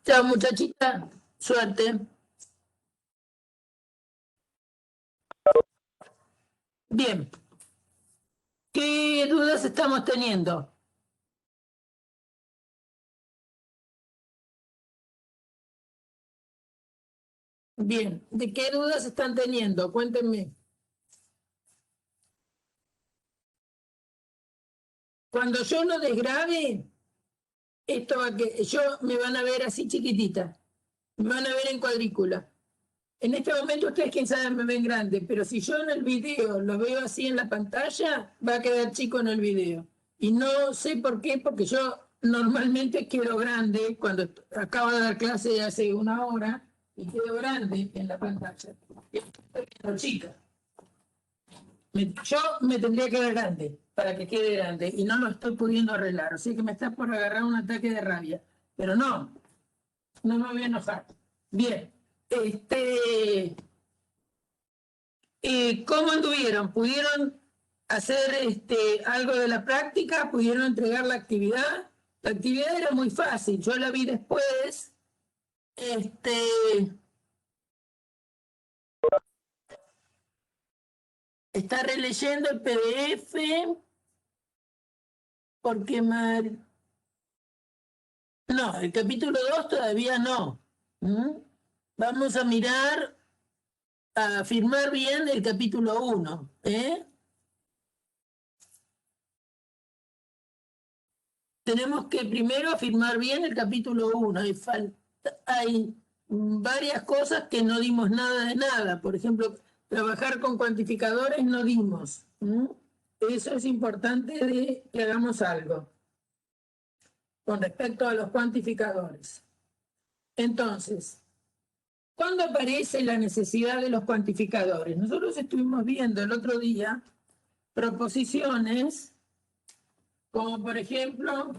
Chao, muchachita. Suerte. Bien. ¿Qué dudas estamos teniendo? Bien. ¿De qué dudas están teniendo? Cuéntenme. Cuando yo lo desgrabe, esto va que yo me van a ver así chiquitita. Me van a ver en cuadrícula. En este momento ustedes quién sabe me ven grande, pero si yo en el video lo veo así en la pantalla, va a quedar chico en el video. Y no sé por qué, porque yo normalmente quedo grande cuando acabo de dar clase hace una hora y quedo grande en la pantalla. Y estoy quedando chica. Yo me tendría que ver grande para que quede grande y no lo estoy pudiendo arreglar. Así que me está por agarrar un ataque de rabia. Pero no, no me voy a enojar. Bien, ¿cómo anduvieron? ¿Pudieron hacer algo de la práctica? ¿Pudieron entregar la actividad? La actividad era muy fácil, yo la vi después. Este, está releyendo el PDF porque no, el capítulo 2 todavía no. ¿Mm? Vamos a mirar, a firmar bien el capítulo 1. Tenemos que primero firmar bien el capítulo 1. Hay varias cosas que no dimos nada de nada. Por ejemplo, trabajar con cuantificadores no dimos. Eso es importante de que hagamos algo con respecto a los cuantificadores. Entonces, ¿cuándo aparece la necesidad de los cuantificadores? Nosotros estuvimos viendo el otro día proposiciones como por ejemplo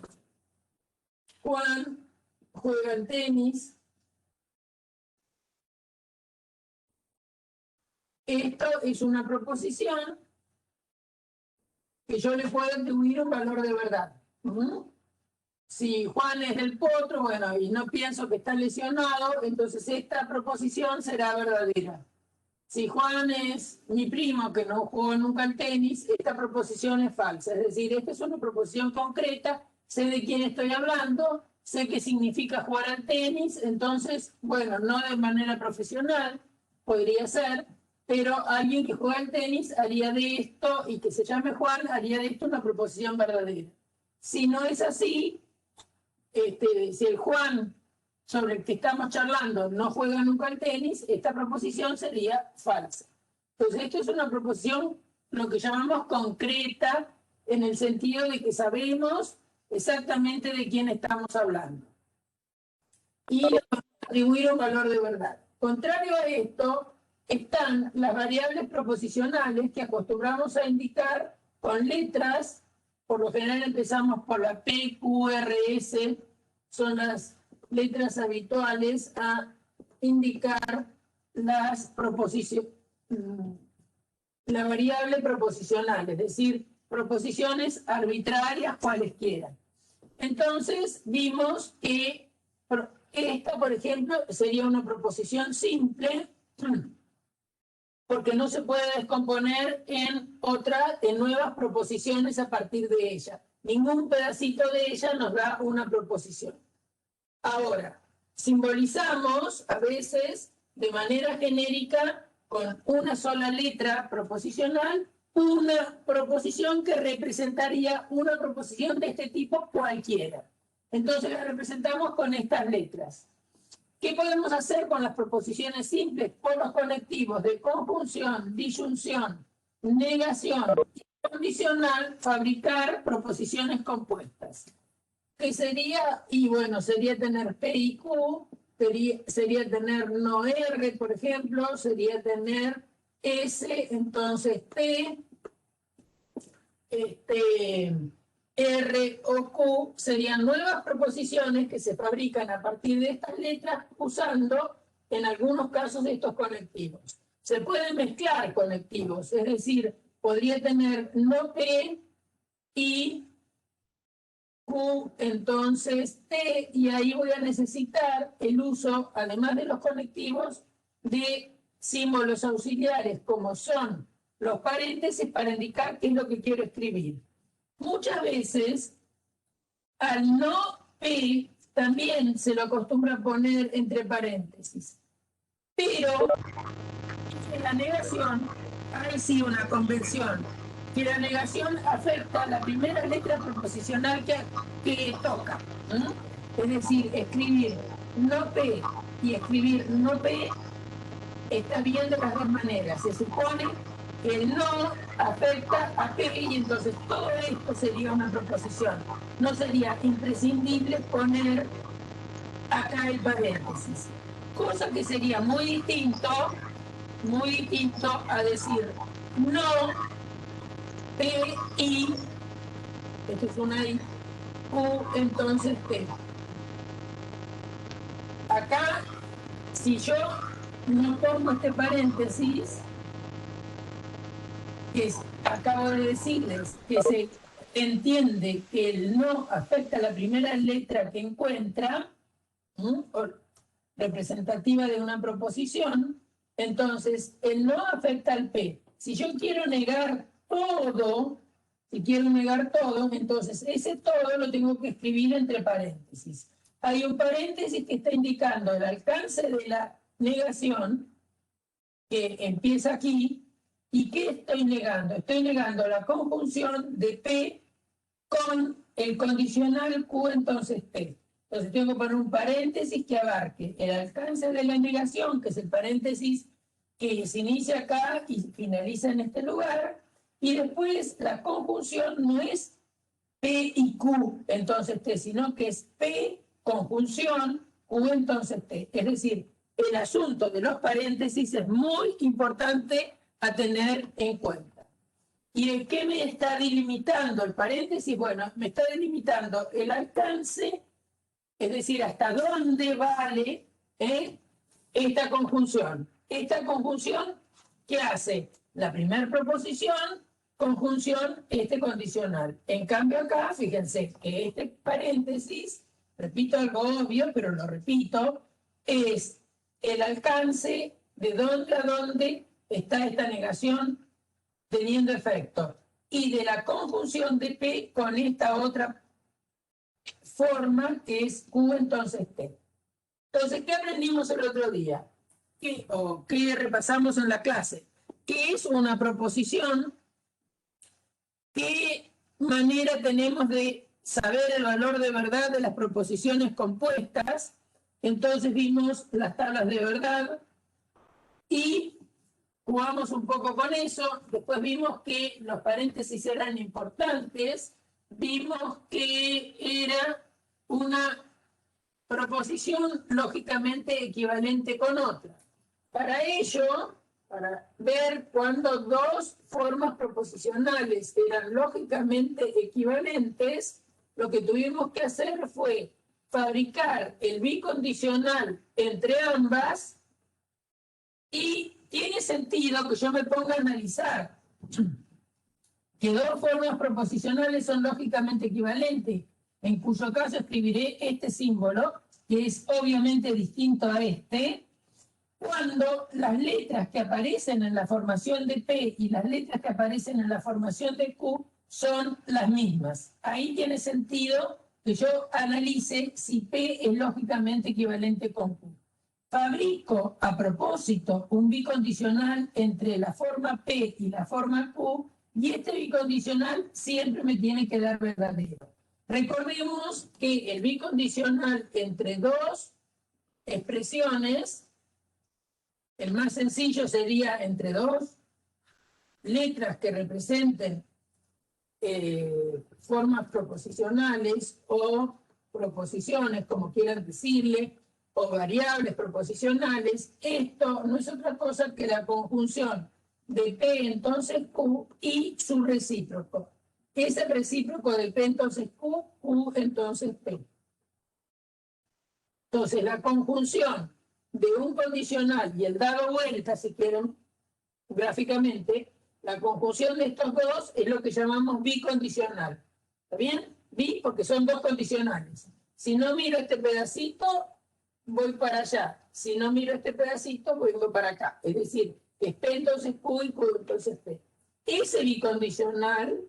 Juan juega al tenis. Esto es una proposición que yo le puedo atribuir un valor de verdad. Si Juan es del potro, bueno, y no pienso que está lesionado, entonces esta proposición será verdadera. Si Juan es mi primo que no jugó nunca al tenis, esta proposición es falsa. Es decir, esta es una proposición concreta, sé de quién estoy hablando, sé qué significa jugar al tenis, entonces, bueno, no de manera profesional, podría ser, pero alguien que juega al tenis haría de esto, y que se llame Juan, haría de esto una proposición verdadera. Si no es así, si el Juan sobre el que estamos charlando no juega nunca al tenis, esta proposición sería falsa. Entonces, esto es una proposición, lo que llamamos concreta, en el sentido de que sabemos exactamente de quién estamos hablando. Y atribuir un valor de verdad. Contrario a esto, están las variables proposicionales que acostumbramos a indicar con letras. Por lo general empezamos por la P, Q, R, S, son las letras habituales a indicar las proposiciones, la variable proposicional, es decir, proposiciones arbitrarias cualesquiera. Entonces vimos que esta, por ejemplo, sería una proposición simple porque no se puede descomponer en nuevas proposiciones a partir de ella. Ningún pedacito de ella nos da una proposición. Ahora, simbolizamos a veces de manera genérica con una sola letra proposicional una proposición que representaría una proposición de este tipo cualquiera. Entonces la representamos con estas letras. ¿Qué podemos hacer con las proposiciones simples? Por los conectivos de conjunción, disyunción, negación y condicional, fabricar proposiciones compuestas. ¿Qué sería? Y bueno, sería tener P y Q, sería tener no R, por ejemplo, sería tener S, entonces P, R o Q serían nuevas proposiciones que se fabrican a partir de estas letras usando, en algunos casos, estos conectivos. Se pueden mezclar conectivos, es decir, podría tener no P y Q, entonces T, y ahí voy a necesitar el uso, además de los conectivos, de símbolos auxiliares, como son los paréntesis, para indicar qué es lo que quiero escribir. Muchas veces, al no P, también se lo acostumbra a poner entre paréntesis. Pero en la negación hay sí una convención, que la negación afecta la primera letra preposicional que toca. Es decir, escribir no P y escribir no P está bien de las dos maneras. Se supone que el no afecta a P y entonces todo esto sería una proposición. No sería imprescindible poner acá el paréntesis. Cosa que sería muy distinto a decir no P I, esto es una I, Q, entonces P. Acá, si yo no pongo este paréntesis, que acabo de decirles que se entiende que el no afecta a la primera letra que encuentra, representativa de una proposición, entonces el no afecta al P. Si yo quiero negar todo, entonces ese todo lo tengo que escribir entre paréntesis. Hay un paréntesis que está indicando el alcance de la negación, que empieza aquí. ¿Y qué estoy negando? Estoy negando la conjunción de P con el condicional Q, entonces P. Entonces tengo que poner un paréntesis que abarque el alcance de la negación, que es el paréntesis que se inicia acá y finaliza en este lugar, y después la conjunción no es P y Q, entonces T, sino que es P, conjunción, Q, entonces T. Es decir, el asunto de los paréntesis es muy importante a tener en cuenta. ¿Y en qué me está delimitando el paréntesis? Bueno, me está delimitando el alcance, es decir, hasta dónde vale esta conjunción. Esta conjunción, ¿qué hace? La primera proposición, conjunción, este condicional. En cambio acá, fíjense que este paréntesis, repito algo obvio, pero lo repito, es el alcance de dónde a dónde está esta negación teniendo efecto, y de la conjunción de P con esta otra forma que es Q, entonces T. Entonces, ¿qué aprendimos el otro día? ¿Qué repasamos en la clase? ¿Qué es una proposición? ¿Qué manera tenemos de saber el valor de verdad de las proposiciones compuestas? Entonces vimos las tablas de verdad y jugamos un poco con eso. Después vimos que los paréntesis eran importantes. Vimos que era una proposición lógicamente equivalente con otra. Para ello, para ver cuándo dos formas proposicionales eran lógicamente equivalentes, lo que tuvimos que hacer fue fabricar el bicondicional entre ambas, y tiene sentido que yo me ponga a analizar que dos formas proposicionales son lógicamente equivalentes, en cuyo caso escribiré este símbolo, que es obviamente distinto a este, cuando las letras que aparecen en la formación de P y las letras que aparecen en la formación de Q son las mismas. Ahí tiene sentido que yo analice si P es lógicamente equivalente con Q. Fabrico a propósito un bicondicional entre la forma P y la forma Q, y este bicondicional siempre me tiene que dar verdadero. Recordemos que el bicondicional entre dos expresiones, el más sencillo sería entre dos letras que representen formas proposicionales o proposiciones, como quieran decirle, o variables proposicionales. Esto no es otra cosa que la conjunción de P entonces Q y su recíproco. Es el recíproco de P entonces Q, Q entonces P. Entonces la conjunción de un condicional y el dado vuelta, si quieren, gráficamente, la conjunción de estos dos es lo que llamamos bicondicional. ¿Está bien? ¿sí? Porque son dos condicionales. Si no miro este pedacito, voy para allá. Si no miro este pedacito, voy para acá. Es decir, es P entonces Q y Q entonces P. Ese bicondicional,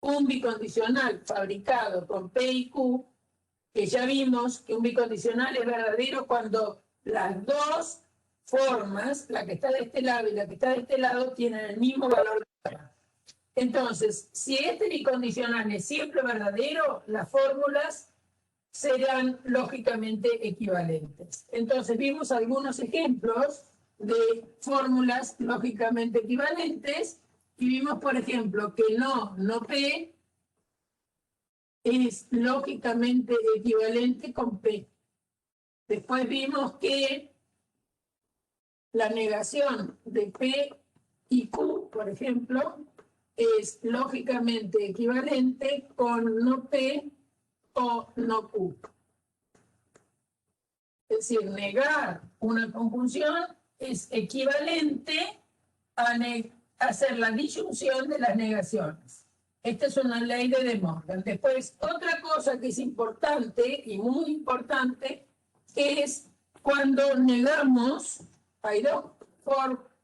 un bicondicional fabricado con P y Q, que ya vimos que un bicondicional es verdadero cuando las dos formas, la que está de este lado y la que está de este lado, tienen el mismo valor de R. Entonces, si este bicondicional es siempre verdadero, las fórmulas serán lógicamente equivalentes. Entonces, vimos algunos ejemplos de fórmulas lógicamente equivalentes y vimos, por ejemplo, que no P es lógicamente equivalente con P. Después vimos que la negación de P y Q, por ejemplo, es lógicamente equivalente con no P o no Q. Es decir, negar una conjunción es equivalente a hacer la disyunción de las negaciones. Esta es una ley de De Morgan. Después, otra cosa que es importante y muy importante es cuando negamos, hay dos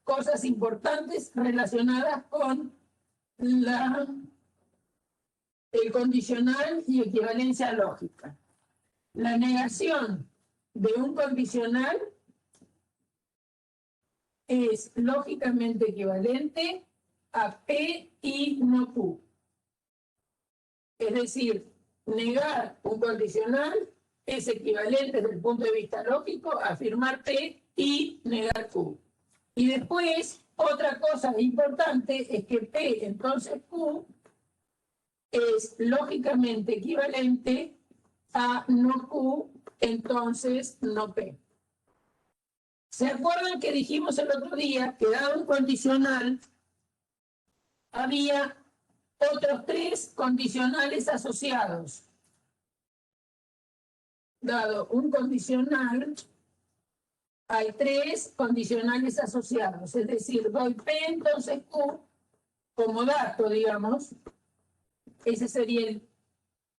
cosas importantes relacionadas con el condicional y equivalencia lógica. La negación de un condicional es lógicamente equivalente a P y no Q. Es decir, negar un condicional es equivalente desde el punto de vista lógico a afirmar P y negar Q. Y después, otra cosa importante es que P, entonces Q, es lógicamente equivalente a no Q, entonces no P. ¿Se acuerdan que dijimos el otro día que dado un condicional había otros tres condicionales asociados? Dado un condicional, hay tres condicionales asociados. Es decir, doy P, entonces Q, como dato, digamos. Ese sería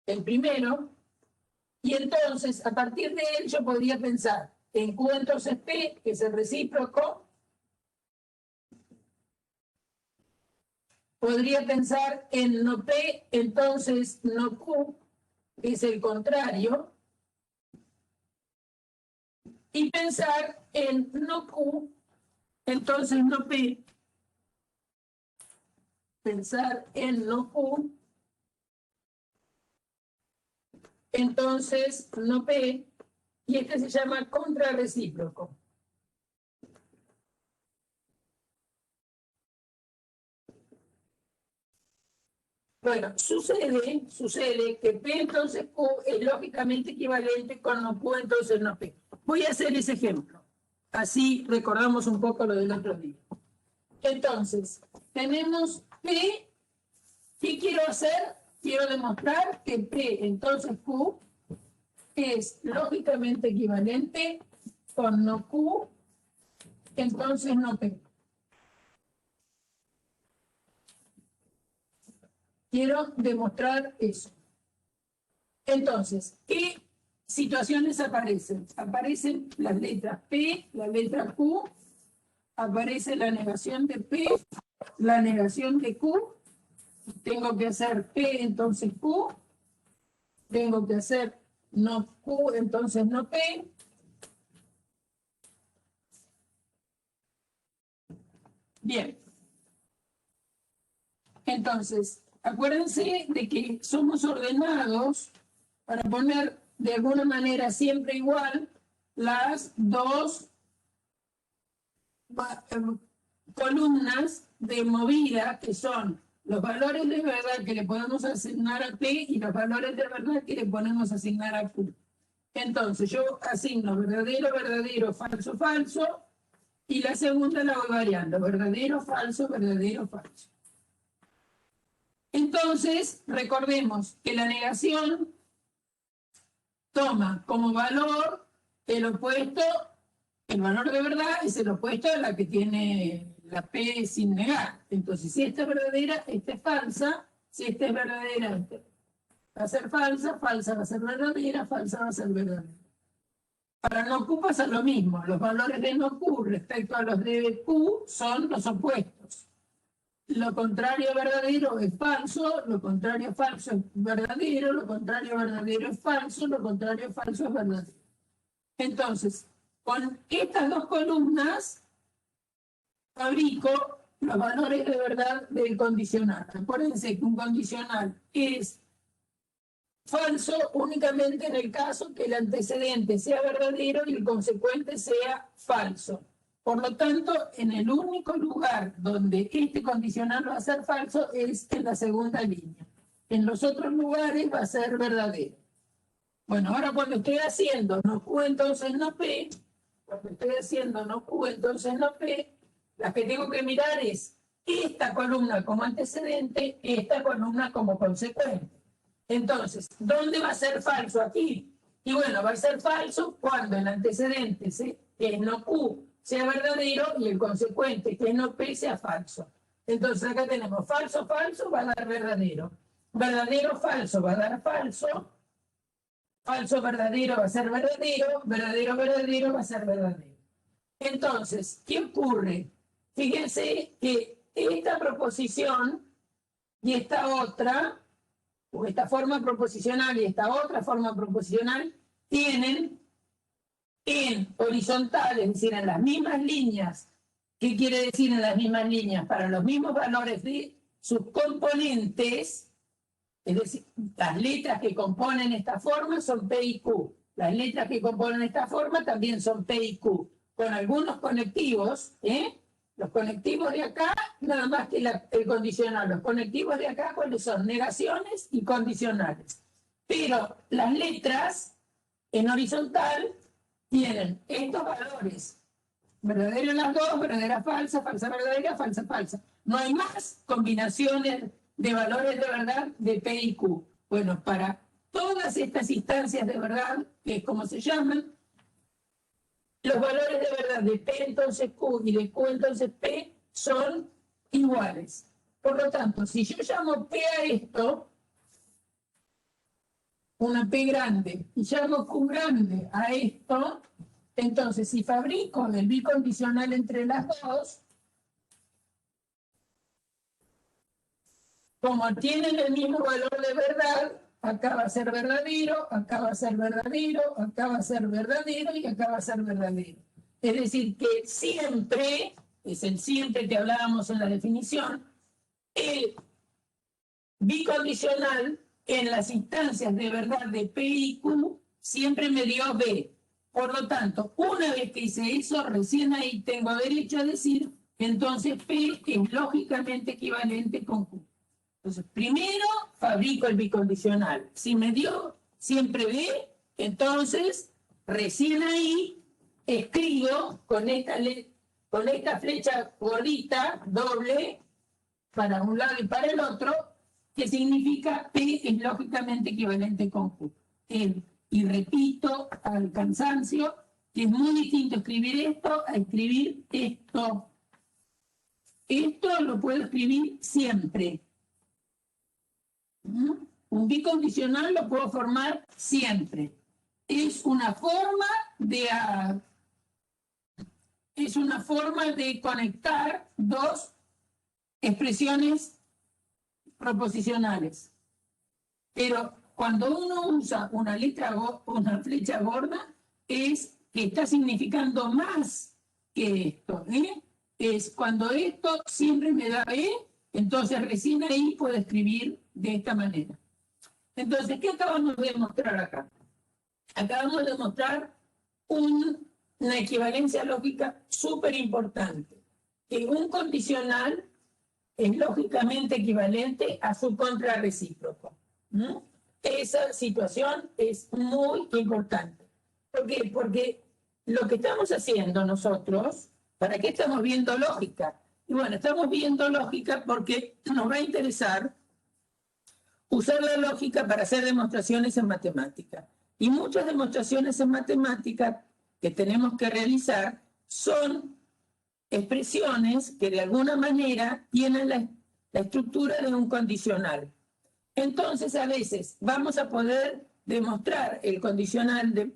el primero. Y entonces, a partir de él, yo podría pensar en Q, entonces P, que es el recíproco. Podría pensar en no P, entonces no Q, que es el contrario. Y pensar en no Q, entonces no P. Pensar en no Q, entonces no P. Y este se llama contrarrecíproco. Bueno, sucede que P entonces Q es lógicamente equivalente con no Q entonces no P. Voy a hacer ese ejemplo. Así recordamos un poco lo del otro día. Entonces, tenemos P. ¿Qué quiero hacer? Quiero demostrar que P entonces Q es lógicamente equivalente con no Q, entonces no P. Quiero demostrar eso. Entonces, ¿qué situaciones aparecen? Aparecen las letras P, la letra Q, aparece la negación de P, la negación de Q. Tengo que hacer P, entonces Q. Tengo que hacer no Q, entonces no P. Bien. Entonces, acuérdense de que somos ordenados para poner de alguna manera siempre igual las dos columnas de movida, que son los valores de verdad que le podemos asignar a P y los valores de verdad que le podemos asignar a Q. Entonces, yo asigno verdadero, verdadero, falso, falso, y la segunda la voy variando, verdadero, falso, verdadero, falso. Entonces, recordemos que la negación toma como valor el opuesto, el valor de verdad es el opuesto a la que tiene la P sin negar. Entonces, si esta es verdadera, esta es falsa. Si esta es verdadera, esta es va a ser falsa, falsa va a ser verdadera, falsa va a ser verdadera. Para no Q pasa lo mismo, los valores de no Q respecto a los de Q son los opuestos. Lo contrario verdadero es falso, lo contrario falso es verdadero, lo contrario verdadero es falso, lo contrario falso es verdadero. Entonces, con estas dos columnas fabrico los valores de verdad del condicional. Acuérdense que un condicional es falso únicamente en el caso que el antecedente sea verdadero y el consecuente sea falso. Por lo tanto, en el único lugar donde este condicional va a ser falso es en la segunda línea. En los otros lugares va a ser verdadero. Bueno, ahora cuando estoy haciendo no Q, entonces no P, cuando estoy haciendo no Q, entonces no P, la que tengo que mirar es esta columna como antecedente, esta columna como consecuente. Entonces, ¿dónde va a ser falso aquí? Y bueno, va a ser falso cuando el antecedente, que es no Q, sea verdadero y el consecuente, que es no P, sea falso. Entonces acá tenemos falso, falso, va a dar verdadero. Verdadero, falso, va a dar falso. Falso, verdadero, va a ser verdadero. Verdadero, verdadero, va a ser verdadero. Entonces, ¿qué ocurre? Fíjense que esta proposición y esta otra, o esta forma proposicional y esta otra forma proposicional, tienen en horizontal, es decir, en las mismas líneas. ¿Qué quiere decir en las mismas líneas? Para los mismos valores de sus componentes, es decir, las letras que componen esta forma son P y Q. Las letras que componen esta forma también son P y Q. Con algunos conectivos, los conectivos de acá, nada más que el condicional. Los conectivos de acá, ¿cuáles son? Negaciones y condicionales. Pero las letras en horizontal tienen estos valores. Verdadero en las dos, verdadera falsa, falsa verdadera, falsa falsa. No hay más combinaciones de valores de verdad de P y Q. Bueno, para todas estas instancias de verdad, que es como se llaman, los valores de verdad de P entonces Q y de Q entonces P son iguales. Por lo tanto, si yo llamo P a esto, una P grande, y llamo Q grande a esto, entonces si fabrico el bicondicional entre las dos, como tienen el mismo valor de verdad, acá va a ser verdadero, acá va a ser verdadero, acá va a ser verdadero y acá va a ser verdadero. Es decir, que siempre, es el siempre que hablábamos en la definición, el bicondicional en las instancias de verdad de P y Q siempre me dio B. Por lo tanto, una vez que hice eso, recién ahí tengo derecho a decir que entonces P es lógicamente equivalente con Q. Entonces, primero fabrico el bicondicional. Si me dio siempre B, entonces recién ahí escribo con esta flecha gordita, doble, para un lado y para el otro, que significa P es lógicamente equivalente con Q. Y repito al cansancio que es muy distinto escribir esto a escribir esto. Esto lo puedo escribir siempre. Un bicondicional lo puedo formar siempre. Es una forma de conectar dos expresiones proposicionales. Pero cuando uno usa una flecha gorda, es que está significando más que esto. Es cuando esto siempre me da B, entonces recién ahí puedo escribir de esta manera. Entonces, ¿qué acabamos de mostrar acá? Acabamos de mostrar una equivalencia lógica súper importante. Que un condicional es lógicamente equivalente a su contrarrecíproco. Esa situación es muy importante. ¿Por qué? Porque lo que estamos haciendo nosotros, ¿para qué estamos viendo lógica? Y bueno, estamos viendo lógica porque nos va a interesar usar la lógica para hacer demostraciones en matemática. Y muchas demostraciones en matemática que tenemos que realizar son expresiones que de alguna manera tienen la estructura de un condicional. Entonces, a veces vamos a poder demostrar el condicional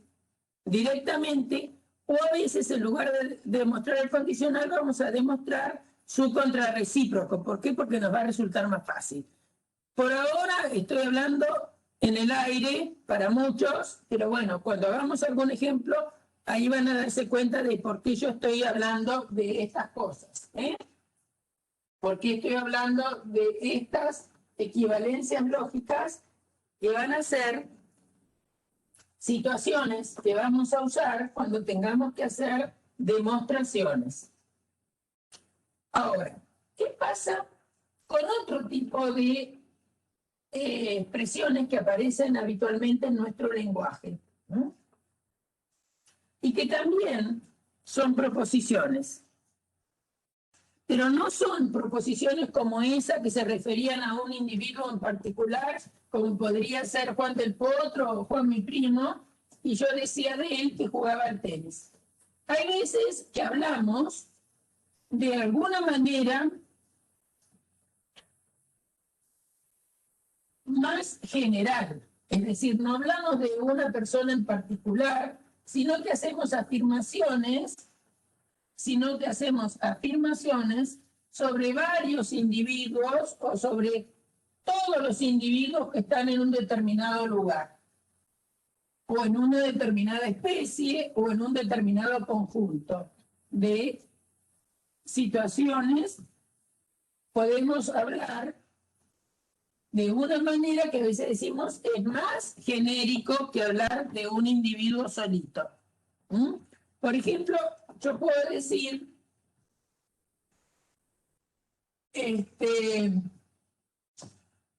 directamente, o a veces en lugar de demostrar el condicional vamos a demostrar su contrarrecíproco. ¿Por qué? Porque nos va a resultar más fácil. Por ahora estoy hablando en el aire para muchos, pero bueno, cuando hagamos algún ejemplo, ahí van a darse cuenta de por qué yo estoy hablando de estas cosas. ¿Por qué estoy hablando de estas equivalencias lógicas que van a ser situaciones que vamos a usar cuando tengamos que hacer demostraciones? Ahora, ¿qué pasa con otro tipo de expresiones que aparecen habitualmente en nuestro lenguaje? Y que también son proposiciones. Pero no son proposiciones como esa que se referían a un individuo en particular, como podría ser Juan del Potro o Juan mi primo, y yo decía de él que jugaba al tenis. Hay veces que hablamos de alguna manera más general, es decir, no hablamos de una persona en particular, sino que hacemos afirmaciones sobre varios individuos o sobre todos los individuos que están en un determinado lugar, o en una determinada especie, o en un determinado conjunto de situaciones. Podemos hablar de una manera que a veces decimos es más genérico que hablar de un individuo solito. Por ejemplo, yo puedo decir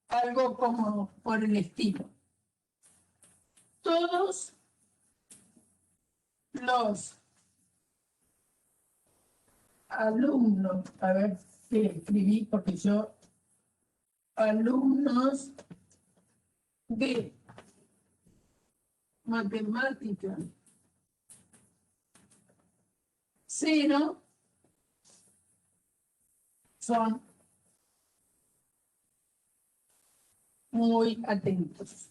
algo como por el estilo: todos los alumnos, a ver qué escribí, porque yo, alumnos de matemática 0 son muy atentos.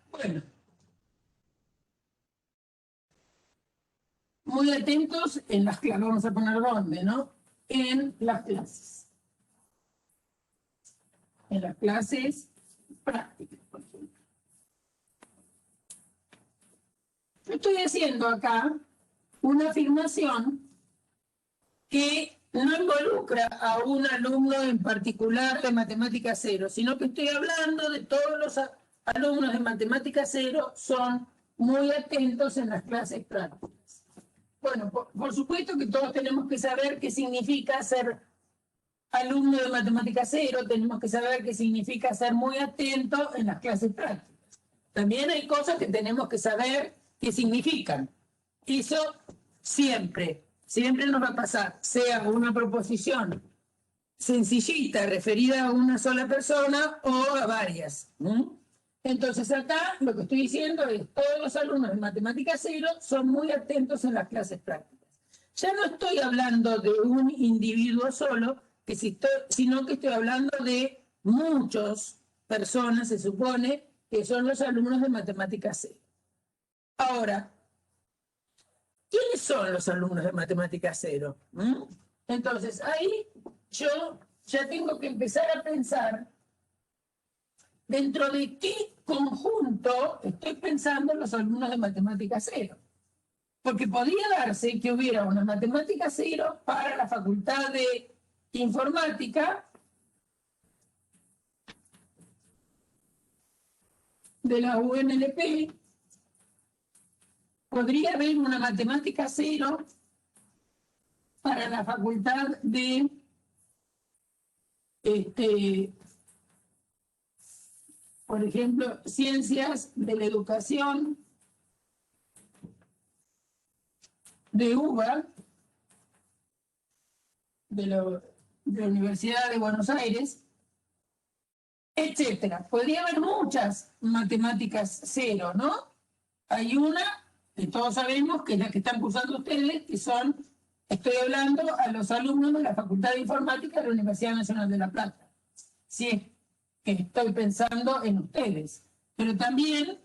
Bueno, muy atentos en las clases, vamos a poner dónde, ¿no? En las clases. En las clases prácticas, por ejemplo. Yo estoy haciendo acá una afirmación que no involucra a un alumno en particular de matemática 0, sino que estoy hablando de todos los alumnos de matemática 0 son muy atentos en las clases prácticas. Bueno, por supuesto que todos tenemos que saber qué significa ser alumno de matemática 0, tenemos que saber qué significa ser muy atento en las clases prácticas. También hay cosas que tenemos que saber qué significan. Eso siempre nos va a pasar, sea una proposición sencillita referida a una sola persona o a varias. Entonces acá lo que estoy diciendo es: todos los alumnos de matemática 0 son muy atentos en las clases prácticas. Ya no estoy hablando de un individuo solo, sino que estoy hablando de muchas personas, se supone, que son los alumnos de matemática 0. Ahora, ¿quiénes son los alumnos de matemática 0? Entonces, ahí yo ya tengo que empezar a pensar dentro de qué conjunto estoy pensando en los alumnos de matemática 0. Porque podría darse que hubiera una matemática 0 para la Facultad de Informática de la UNLP, podría haber una matemática 0 para la Facultad de por ejemplo, Ciencias de la Educación de UBA, de la Universidad de Buenos Aires, etcétera. Podría haber muchas matemáticas 0, ¿no? Hay una que todos sabemos que es la que están cursando ustedes, que son Estoy hablando a los alumnos de la Facultad de Informática de la Universidad Nacional de La Plata. Si es que estoy pensando en ustedes. Pero también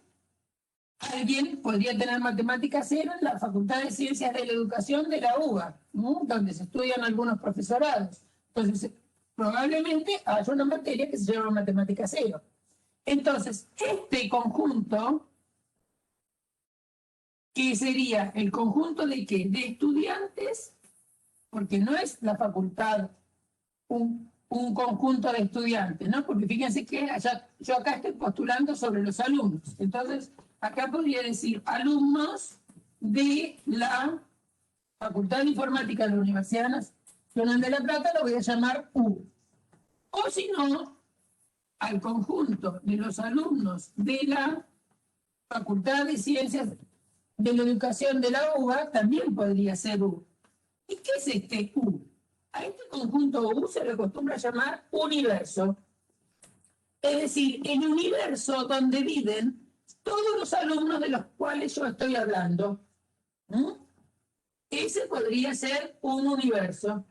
alguien podría tener matemática cero en la Facultad de Ciencias de la Educación de la UBA, ¿no? Donde se estudian algunos profesorados. Entonces, probablemente haya una materia que se llama matemática cero. Entonces, este conjunto, que sería el conjunto de ¿qué? De estudiantes, porque no es la facultad un conjunto de estudiantes, ¿no? Porque fíjense que yo acá estoy postulando sobre los alumnos. Entonces, acá podría decir alumnos de la Facultad de Informática de la Universidad Nacional de La Plata, lo voy a llamar U. O si no, al conjunto de los alumnos de la Facultad de Ciencias de la Educación de la UBA, también podría ser U. ¿Y qué es este U? A este conjunto U se le acostumbra llamar universo. Es decir, el universo donde viven todos los alumnos de los cuales yo estoy hablando. Ese podría ser un universo.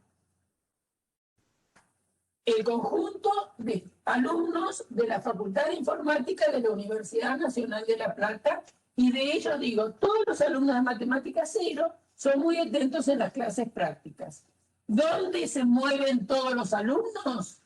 El conjunto de alumnos de la Facultad de Informática de la Universidad Nacional de La Plata, y de ellos digo, todos los alumnos de Matemática Cero son muy atentos en las clases prácticas. ¿Dónde se mueven todos los alumnos?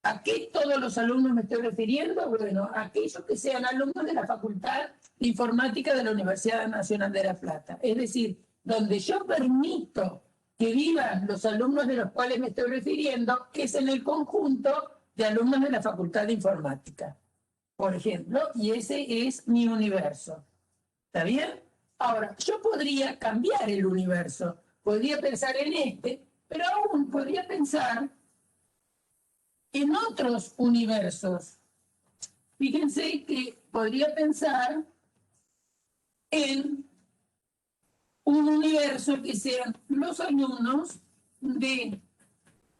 ¿A qué todos los alumnos me estoy refiriendo? Bueno, a aquellos que sean alumnos de la Facultad de Informática de la Universidad Nacional de La Plata. Es decir, donde yo permito que vivan los alumnos de los cuales me estoy refiriendo, que es en el conjunto de alumnos de la Facultad de Informática, por ejemplo, y ese es mi universo. ¿Está bien? Ahora, yo podría cambiar el universo, podría pensar en este, pero aún podría pensar en otros universos. Fíjense que podría pensar en un universo que sean los alumnos de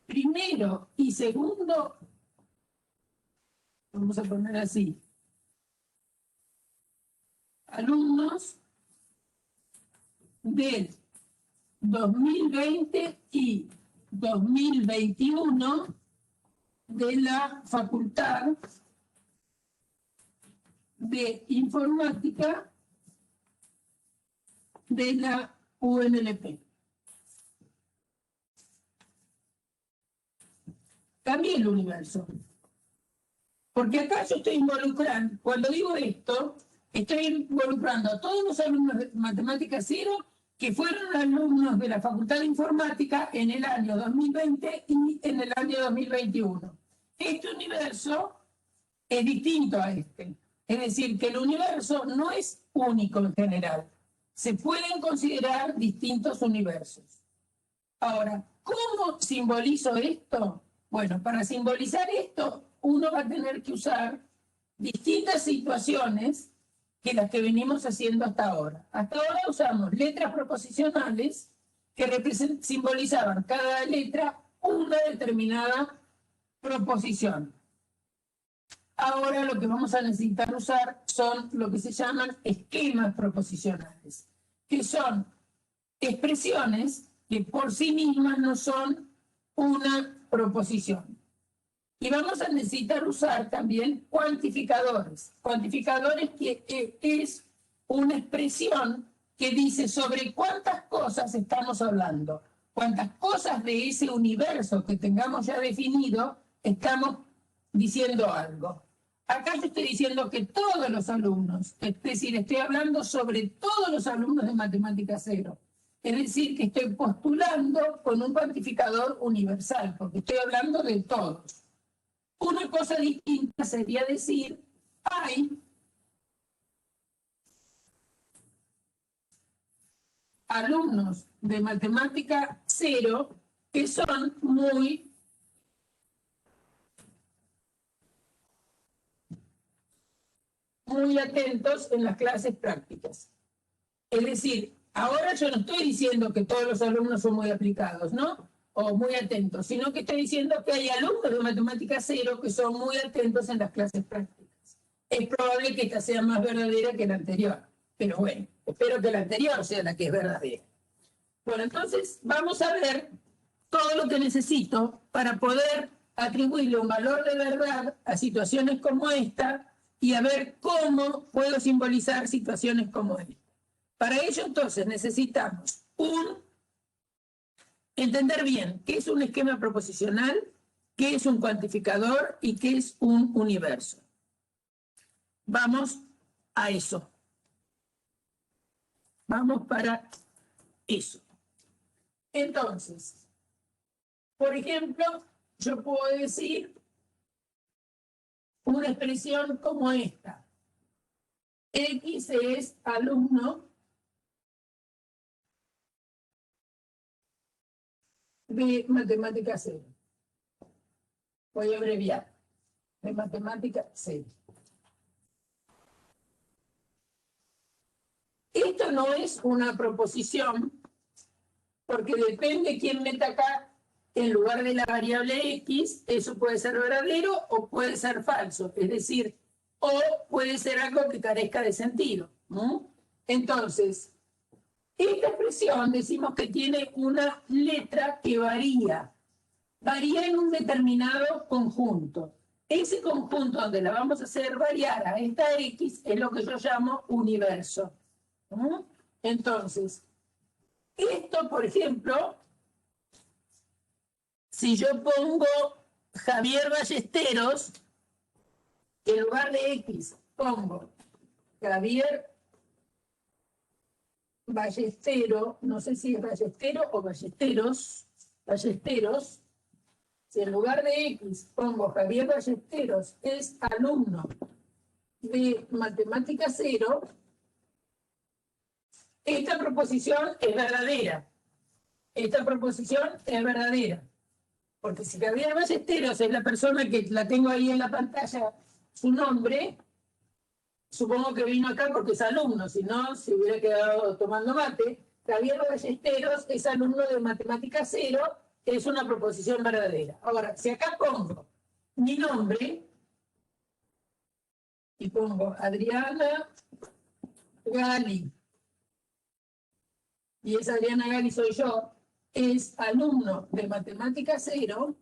primero y segundo, vamos a poner así, alumnos del 2020 y 2021 de la Facultad de Informática de la UNLP. Cambie el universo. Porque acá yo estoy involucrando, cuando digo esto, estoy involucrando a todos los alumnos de Matemática Cero que fueron alumnos de la Facultad de Informática en el año 2020 y en el año 2021. Este universo es distinto a este. Es decir, que el universo no es único en general. Se pueden considerar distintos universos. Ahora, ¿cómo simbolizo esto? Bueno, para simbolizar esto, uno va a tener que usar distintas situaciones que las que venimos haciendo hasta ahora. Hasta ahora usamos letras proposicionales que simbolizaban cada letra una determinada proposición. Ahora lo que vamos a necesitar usar son lo que se llaman esquemas proposicionales, que son expresiones que por sí mismas no son una proposición. Y vamos a necesitar usar también cuantificadores. Cuantificadores que es una expresión que dice sobre cuántas cosas estamos hablando, cuántas cosas de ese universo que tengamos ya definido estamos diciendo algo. Acá yo estoy diciendo que todos los alumnos, es decir, estoy hablando sobre todos los alumnos de Matemática Cero. Es decir, que estoy postulando con un cuantificador universal, porque estoy hablando de todos. Una cosa distinta sería decir, hay alumnos de Matemática Cero que son muy atentos en las clases prácticas. Es decir, ahora yo no estoy diciendo que todos los alumnos son muy aplicados, ¿no? O muy atentos, sino que estoy diciendo que hay alumnos de Matemática Cero que son muy atentos en las clases prácticas. Es probable que esta sea más verdadera que la anterior, pero bueno, espero que la anterior sea la que es verdadera. Bueno, entonces vamos a ver todo lo que necesito para poder atribuirle un valor de verdad a situaciones como esta y a ver cómo puedo simbolizar situaciones como esta. Para ello, entonces, necesitamos entender bien qué es un esquema proposicional, qué es un cuantificador y qué es un universo. Vamos a eso. Vamos para eso. Entonces, por ejemplo, yo puedo decir una expresión como esta. X es alumno de matemática 0. Voy a abreviar. De matemática 0. Esto no es una proposición, porque depende quién meta acá en lugar de la variable X, eso puede ser verdadero o puede ser falso. Es decir, o puede ser algo que carezca de sentido, ¿no? Entonces, esta expresión decimos que tiene una letra que varía en un determinado conjunto. Ese conjunto donde la vamos a hacer variar a esta X es lo que yo llamo universo. ¿No? Entonces, esto, por ejemplo, si yo pongo Javier Ballesteros, en lugar de X pongo Javier Ballestero, no sé si es Ballestero o Ballesteros, si en lugar de X pongo Javier Ballesteros es alumno de matemática 0, esta proposición es verdadera. Esta proposición es verdadera. Porque si Javier Ballesteros es la persona que la tengo ahí en la pantalla, su nombre, supongo que vino acá porque es alumno, si no, se hubiera quedado tomando mate. Javier Ballesteros es alumno de matemática 0, es una proposición verdadera. Ahora, si acá pongo mi nombre y pongo Adriana Gali, y esa Adriana Gali soy yo, es alumno de matemática 0,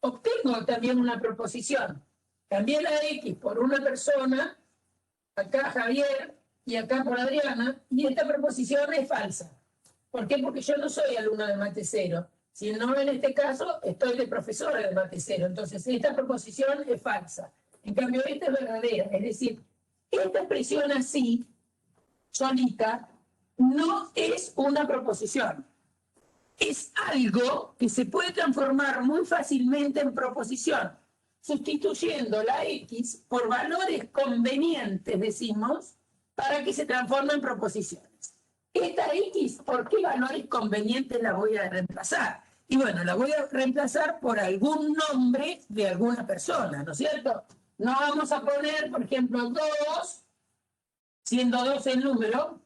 obtengo también una proposición. Cambié la X por una persona, acá Javier y acá por Adriana, y esta proposición es falsa. ¿Por qué? Porque yo no soy alumno de mate 0. Si no, en este caso, estoy de profesora de mate 0. Entonces, esta proposición es falsa. En cambio, esta es verdadera. Es decir, esta expresión así, solita, no es una proposición. Es algo que se puede transformar muy fácilmente en proposición, sustituyendo la X por valores convenientes, decimos, para que se transforme en proposiciones. Esta X, ¿por qué valores convenientes la voy a reemplazar? Y bueno, la voy a reemplazar por algún nombre de alguna persona, ¿no es cierto? No vamos a poner, por ejemplo, 2, siendo 2 el número,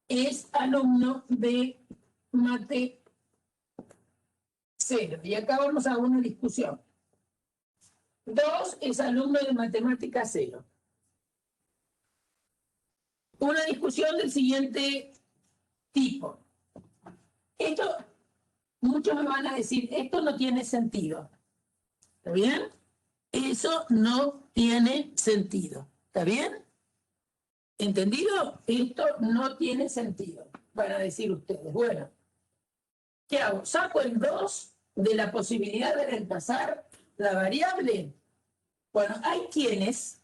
es alumno de mate 0. Y acá vamos a una discusión. 2 es alumno de matemática 0. Una discusión del siguiente tipo. Esto, muchos me van a decir, esto no tiene sentido. ¿Está bien? Eso no tiene sentido. ¿Está bien? ¿Entendido? Esto no tiene sentido, van a decir ustedes. Bueno, ¿qué hago? ¿Saco el 2 de la posibilidad de reemplazar la variable? Bueno, hay quienes,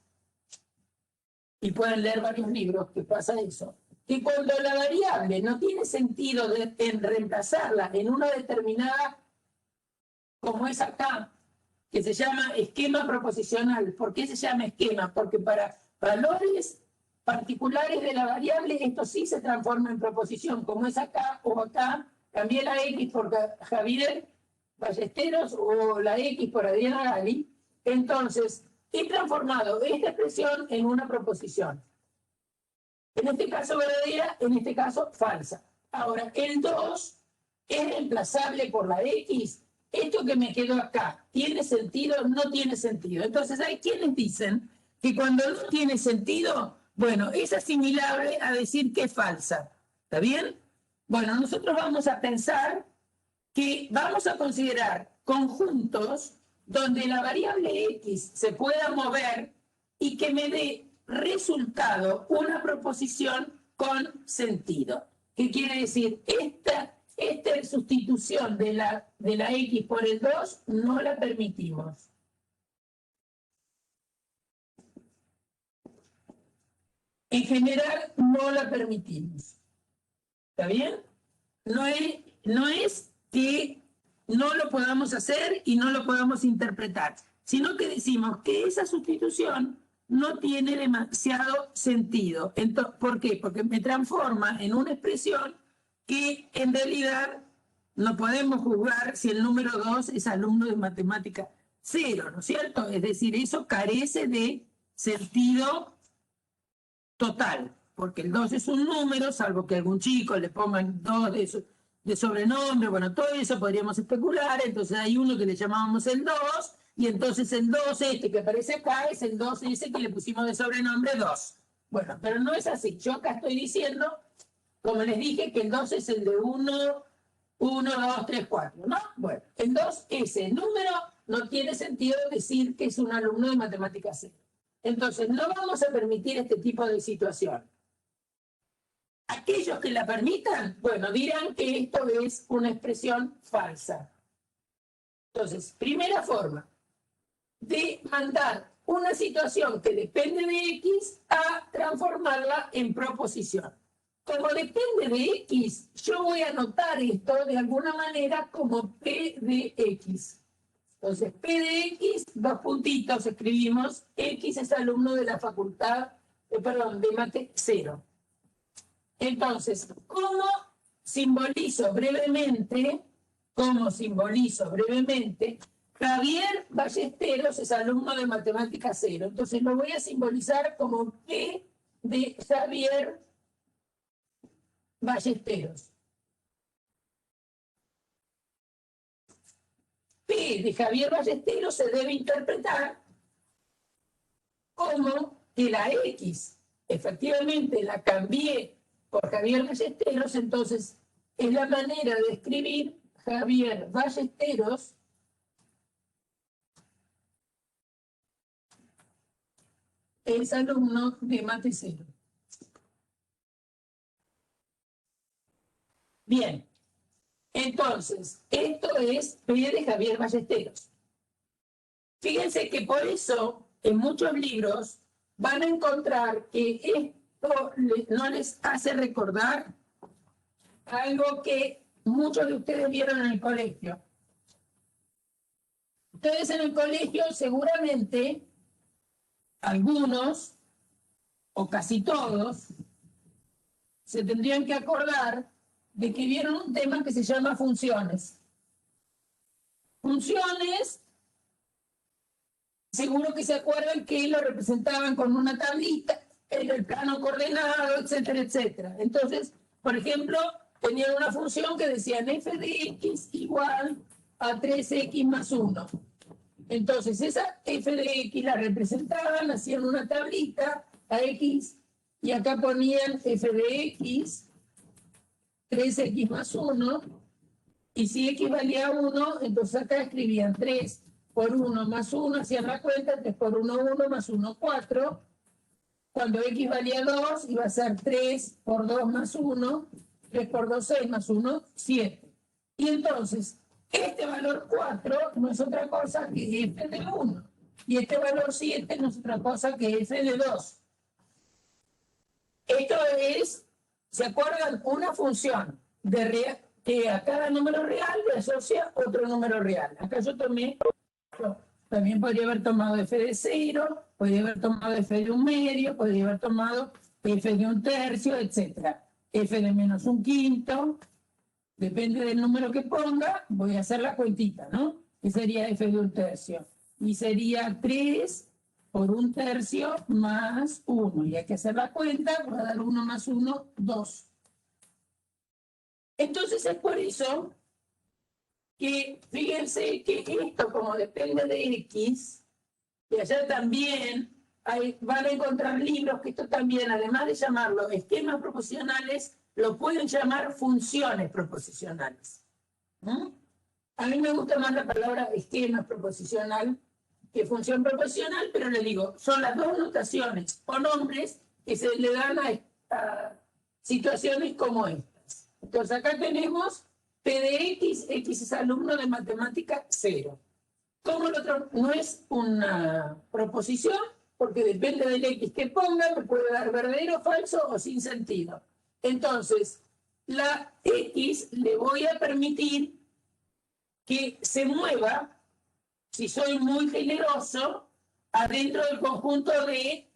y pueden leer varios libros que pasa eso, que cuando la variable no tiene sentido en reemplazarla en una determinada, como es acá, que se llama esquema proposicional. ¿Por qué se llama esquema? Porque para valores particulares de la variable, esto sí se transforma en proposición, como es acá o acá. Cambié la X por Javier Ballesteros o la X por Adriana Gali. Entonces, he transformado esta expresión en una proposición. En este caso verdadera, en este caso falsa. Ahora, el 2 es reemplazable por la X. Esto que me quedó acá, ¿tiene sentido? No tiene sentido. Entonces, hay quienes dicen que cuando no tiene sentido, bueno, es asimilable a decir que es falsa. ¿Está bien? Bueno, nosotros vamos a pensar que vamos a considerar conjuntos donde la variable x se pueda mover y que me dé resultado una proposición con sentido. ¿Qué quiere decir? Esta sustitución de la x por el 2 no la permitimos. En general no la permitimos. ¿Está bien? No es que no lo podamos hacer y no lo podamos interpretar, sino que decimos que esa sustitución no tiene demasiado sentido. Entonces, ¿por qué? Porque me transforma en una expresión que en realidad no podemos juzgar si el número 2 es alumno de matemática 0, ¿no es cierto? Es decir, eso carece de sentido total, porque el 2 es un número, salvo que algún chico le pongan 2 de sobrenombre, bueno, todo eso podríamos especular, entonces hay uno que le llamábamos el 2, y entonces el 2 este que aparece acá es el 2 ese que le pusimos de sobrenombre 2. Bueno, pero no es así, yo acá estoy diciendo, como les dije, que el 2 es el de 1, 2, 3, 4, ¿no? Bueno, el 2 ese número no tiene sentido decir que es un alumno de matemáticas 0. Entonces, no vamos a permitir este tipo de situación. Aquellos que la permitan, bueno, dirán que esto es una expresión falsa. Entonces, primera forma de mandar una situación que depende de X a transformarla en proposición. Como depende de X, yo voy a anotar esto de alguna manera como P de X. Entonces, P de X, 2 puntitos, escribimos, X es alumno de la facultad, de mate 0. Entonces, ¿cómo simbolizo brevemente? Javier Ballesteros es alumno de matemática 0. Entonces, lo voy a simbolizar como P de Javier Ballesteros. P de Javier Ballesteros se debe interpretar como que la X, efectivamente, la cambié por Javier Ballesteros, entonces es la manera de escribir Javier Ballesteros es alumno de mate 0. Bien, entonces, esto es P de Javier Ballesteros. Fíjense que por eso, en muchos libros, van a encontrar que esto no les hace recordar algo que muchos de ustedes vieron en el colegio. Ustedes en el colegio seguramente, algunos o casi todos, se tendrían que acordar de que vieron un tema que se llama funciones. Funciones, seguro que se acuerdan que lo representaban con una tablita en el plano coordenado, etcétera, etcétera. Entonces, por ejemplo, tenían una función que decían f de x igual a 3x más 1. Entonces, esa f de x la representaban, hacían una tablita a x, y acá ponían f de x, 3x más 1, y si x valía 1, entonces acá escribían 3 por 1 más 1, hacían la cuenta, 3 por 1, 1 más 1, 4. Cuando x valía 2, iba a ser 3 por 2 más 1, 3 por 2, 6 más 1, 7. Y entonces, este valor 4 no es otra cosa que f de 1. Y este valor 7 no es otra cosa que f de 2. Esto es, ¿se acuerdan? Una función que a cada número real le asocia otro número real. Acá yo tomé, también podría haber tomado f de 0, podría haber tomado f de 1 medio, podría haber tomado f de 1 tercio, etc. F de menos 1 quinto, depende del número que ponga, voy a hacer la cuentita, ¿no? Que sería f de 1 tercio. Y sería 3 por 1 tercio más 1. Y hay que hacer la cuenta, voy a dar 1 más 1, 2. Entonces es por eso que fíjense que esto, como depende de X, y allá también van a encontrar libros que esto también, además de llamarlo esquemas proporcionales, lo pueden llamar funciones proposicionales. ¿Mm? A mí me gusta más la palabra esquema proposicional que función proposicional, pero les digo, son las dos notaciones o nombres que se le dan a situaciones como estas. Entonces acá tenemos P de X, X es alumno de matemática 0. Como el otro no es una proposición, porque depende del X que ponga, me puede dar verdadero, falso o sin sentido. Entonces, la X le voy a permitir que se mueva, si soy muy generoso, adentro del conjunto de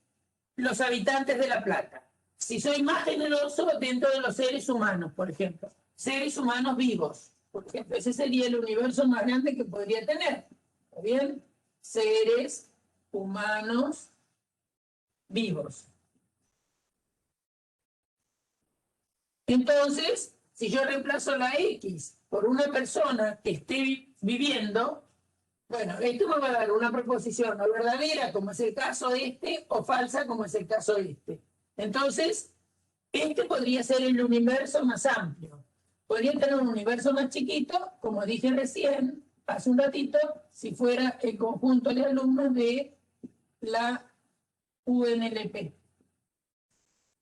los habitantes de La Plata. Si soy más generoso, dentro de los seres humanos, por ejemplo. Seres humanos vivos, por ejemplo. Ese sería el universo más grande que podría tener. ¿Está bien? Seres humanos vivos. Entonces, si yo reemplazo la X por una persona que esté viviendo, bueno, esto me va a dar una proposición no verdadera, como es el caso este, o falsa, como es el caso este. Entonces, este podría ser el universo más amplio. Podría tener un universo más chiquito, como dije recién, hace un ratito, si fuera el conjunto de alumnos de la UNLP,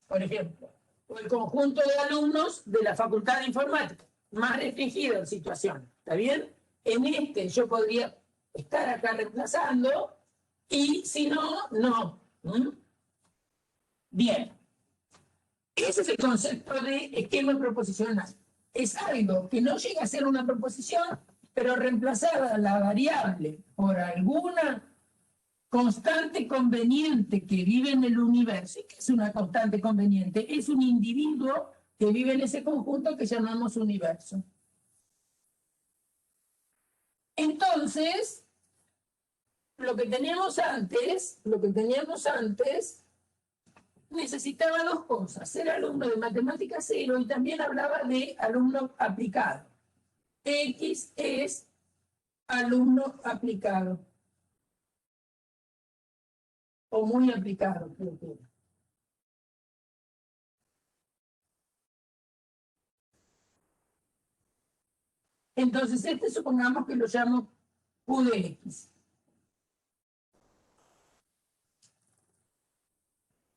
por ejemplo. O el conjunto de alumnos de la Facultad de Informática, más restringido en situación. ¿Está bien? En este yo podría estar acá reemplazando y si no, no. ¿Mm? Bien. Ese es el concepto de esquema proposicional. Es algo que no llega a ser una proposición, pero reemplazada la variable por alguna constante conveniente que vive en el universo. ¿Y qué es una constante conveniente? Es un individuo que vive en ese conjunto que llamamos universo. Entonces, lo que teníamos antes necesitaba dos cosas: ser alumno de matemática 0 y también hablaba de alumno aplicado. X es alumno aplicado. O muy aplicado, creo que era. Entonces, este supongamos que lo llamo Q de X.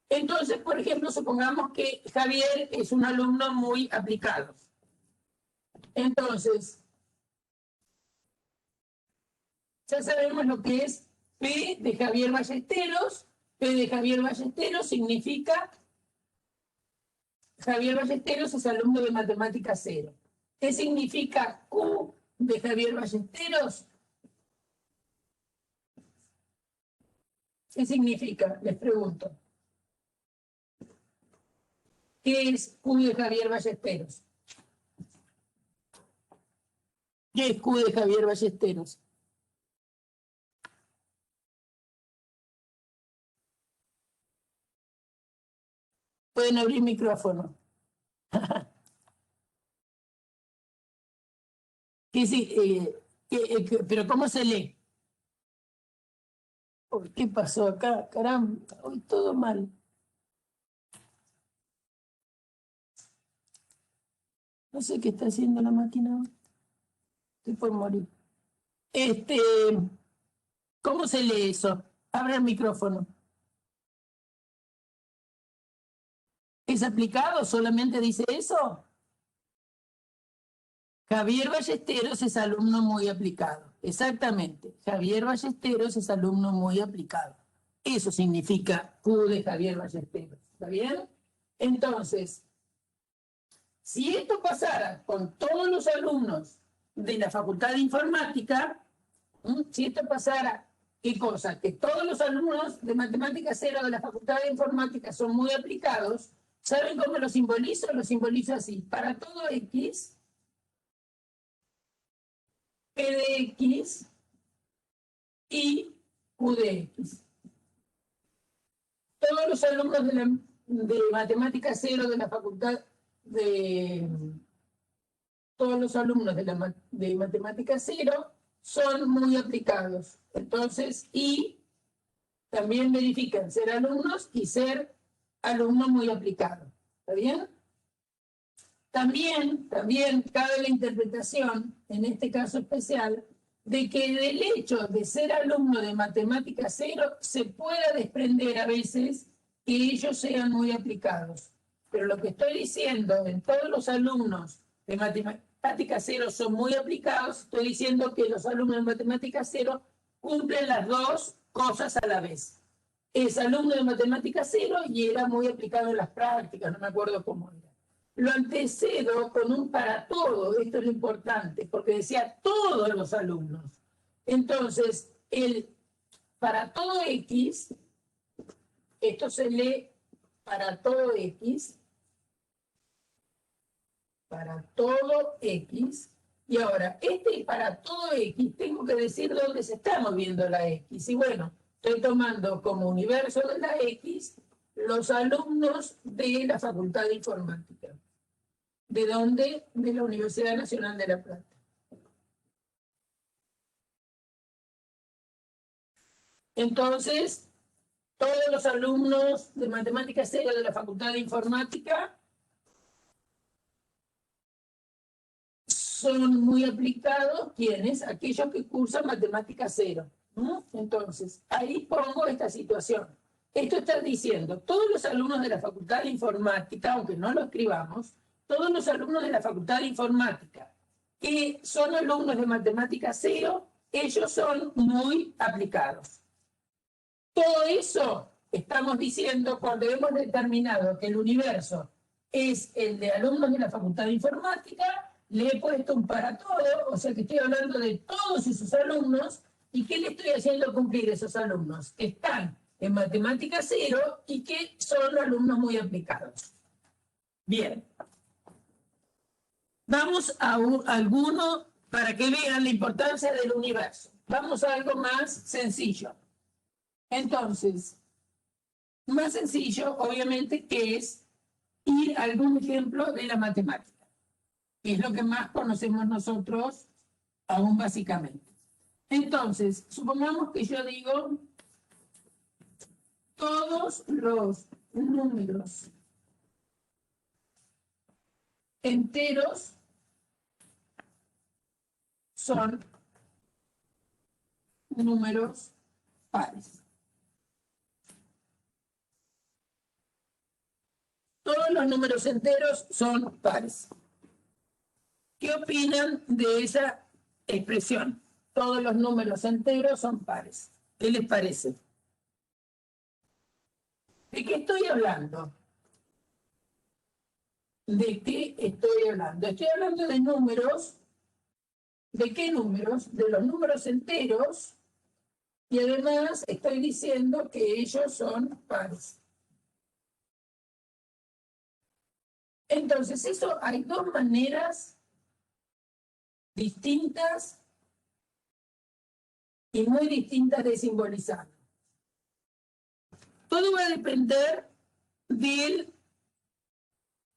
Entonces, por ejemplo, supongamos que Javier es un alumno muy aplicado. Entonces, ya sabemos lo que es P de Javier Ballesteros. P de Javier Ballesteros significa Javier Ballesteros es alumno de matemática 0. ¿Qué significa Q de Javier Ballesteros? ¿Qué significa? Les pregunto. ¿Qué es Q de Javier Ballesteros? ¿Qué es Q de Javier Ballesteros? Pueden abrir micrófono. Pero ¿cómo se lee? ¿Qué pasó acá? Caramba, hoy todo mal. No sé qué está haciendo la máquina hoy. Estoy por morir. ¿Cómo se lee eso? Abre el micrófono. ¿Es aplicado? ¿Solamente dice eso? Javier Ballesteros es alumno muy aplicado. Exactamente. Javier Ballesteros es alumno muy aplicado. Eso significa Q de Javier Ballesteros. ¿Está bien? Entonces, si esto pasara con todos los alumnos de la Facultad de Informática, si esto pasara, ¿qué cosa? Que todos los alumnos de Matemática 0 de la Facultad de Informática son muy aplicados. ¿Saben cómo lo simbolizo? Lo simbolizo así. Para todo X, P de X y Q de X. Todos los alumnos de Matemática 0 de la Facultad de... Todos los alumnos de Matemática 0 son muy aplicados. Entonces, y también verifican ser alumnos y ser alumno muy aplicado. ¿Está bien? También cabe la interpretación, en este caso especial, de que del hecho de ser alumno de matemática cero se pueda desprender a veces que ellos sean muy aplicados. Pero lo que estoy diciendo, en todos los alumnos de matemática cero son muy aplicados, estoy diciendo que los alumnos de matemática cero cumplen las dos cosas a la vez. Es alumno de matemática cero y era muy aplicado en las prácticas, no me acuerdo cómo era. Lo antecedo con un para todo, esto es lo importante, porque decía todos los alumnos. Entonces, el para todo X, esto se lee para todo X, y ahora, este para todo X, tengo que decir dónde se está moviendo la X. Y bueno, estoy tomando como universo de la X los alumnos de la Facultad de Informática. ¿De dónde? De la Universidad Nacional de La Plata. Entonces, todos los alumnos de Matemática Cero de la Facultad de Informática son muy aplicados. ¿Quiénes? Aquellos que cursan Matemática Cero. ¿No? Entonces, ahí pongo esta situación. Esto está diciendo, todos los alumnos de la Facultad de Informática, aunque no lo escribamos, todos los alumnos de la Facultad de Informática que son alumnos de Matemática Cero, ellos son muy aplicados. Todo eso estamos diciendo cuando hemos determinado que el universo es el de alumnos de la Facultad de Informática, le he puesto un para todo, o sea que estoy hablando de todos esos alumnos, ¿y qué le estoy haciendo cumplir a esos alumnos? Que están en Matemática Cero y que son alumnos muy aplicados. Bien. Vamos a alguno para que vean la importancia del universo. Vamos a algo más sencillo. Entonces, más sencillo, obviamente, que es ir a algún ejemplo de la matemática, que es lo que más conocemos nosotros aún básicamente. Entonces, supongamos que yo digo todos los números enteros son números pares. Todos los números enteros son pares. ¿Qué opinan de esa expresión? Todos los números enteros son pares. ¿Qué les parece? ¿De qué estoy hablando? ¿De qué estoy hablando? Estoy hablando de números. ¿De qué números? De los números enteros. Y además estoy diciendo que ellos son pares. Entonces, eso hay dos maneras distintas y muy distintas de simbolizarlo. Todo va a depender del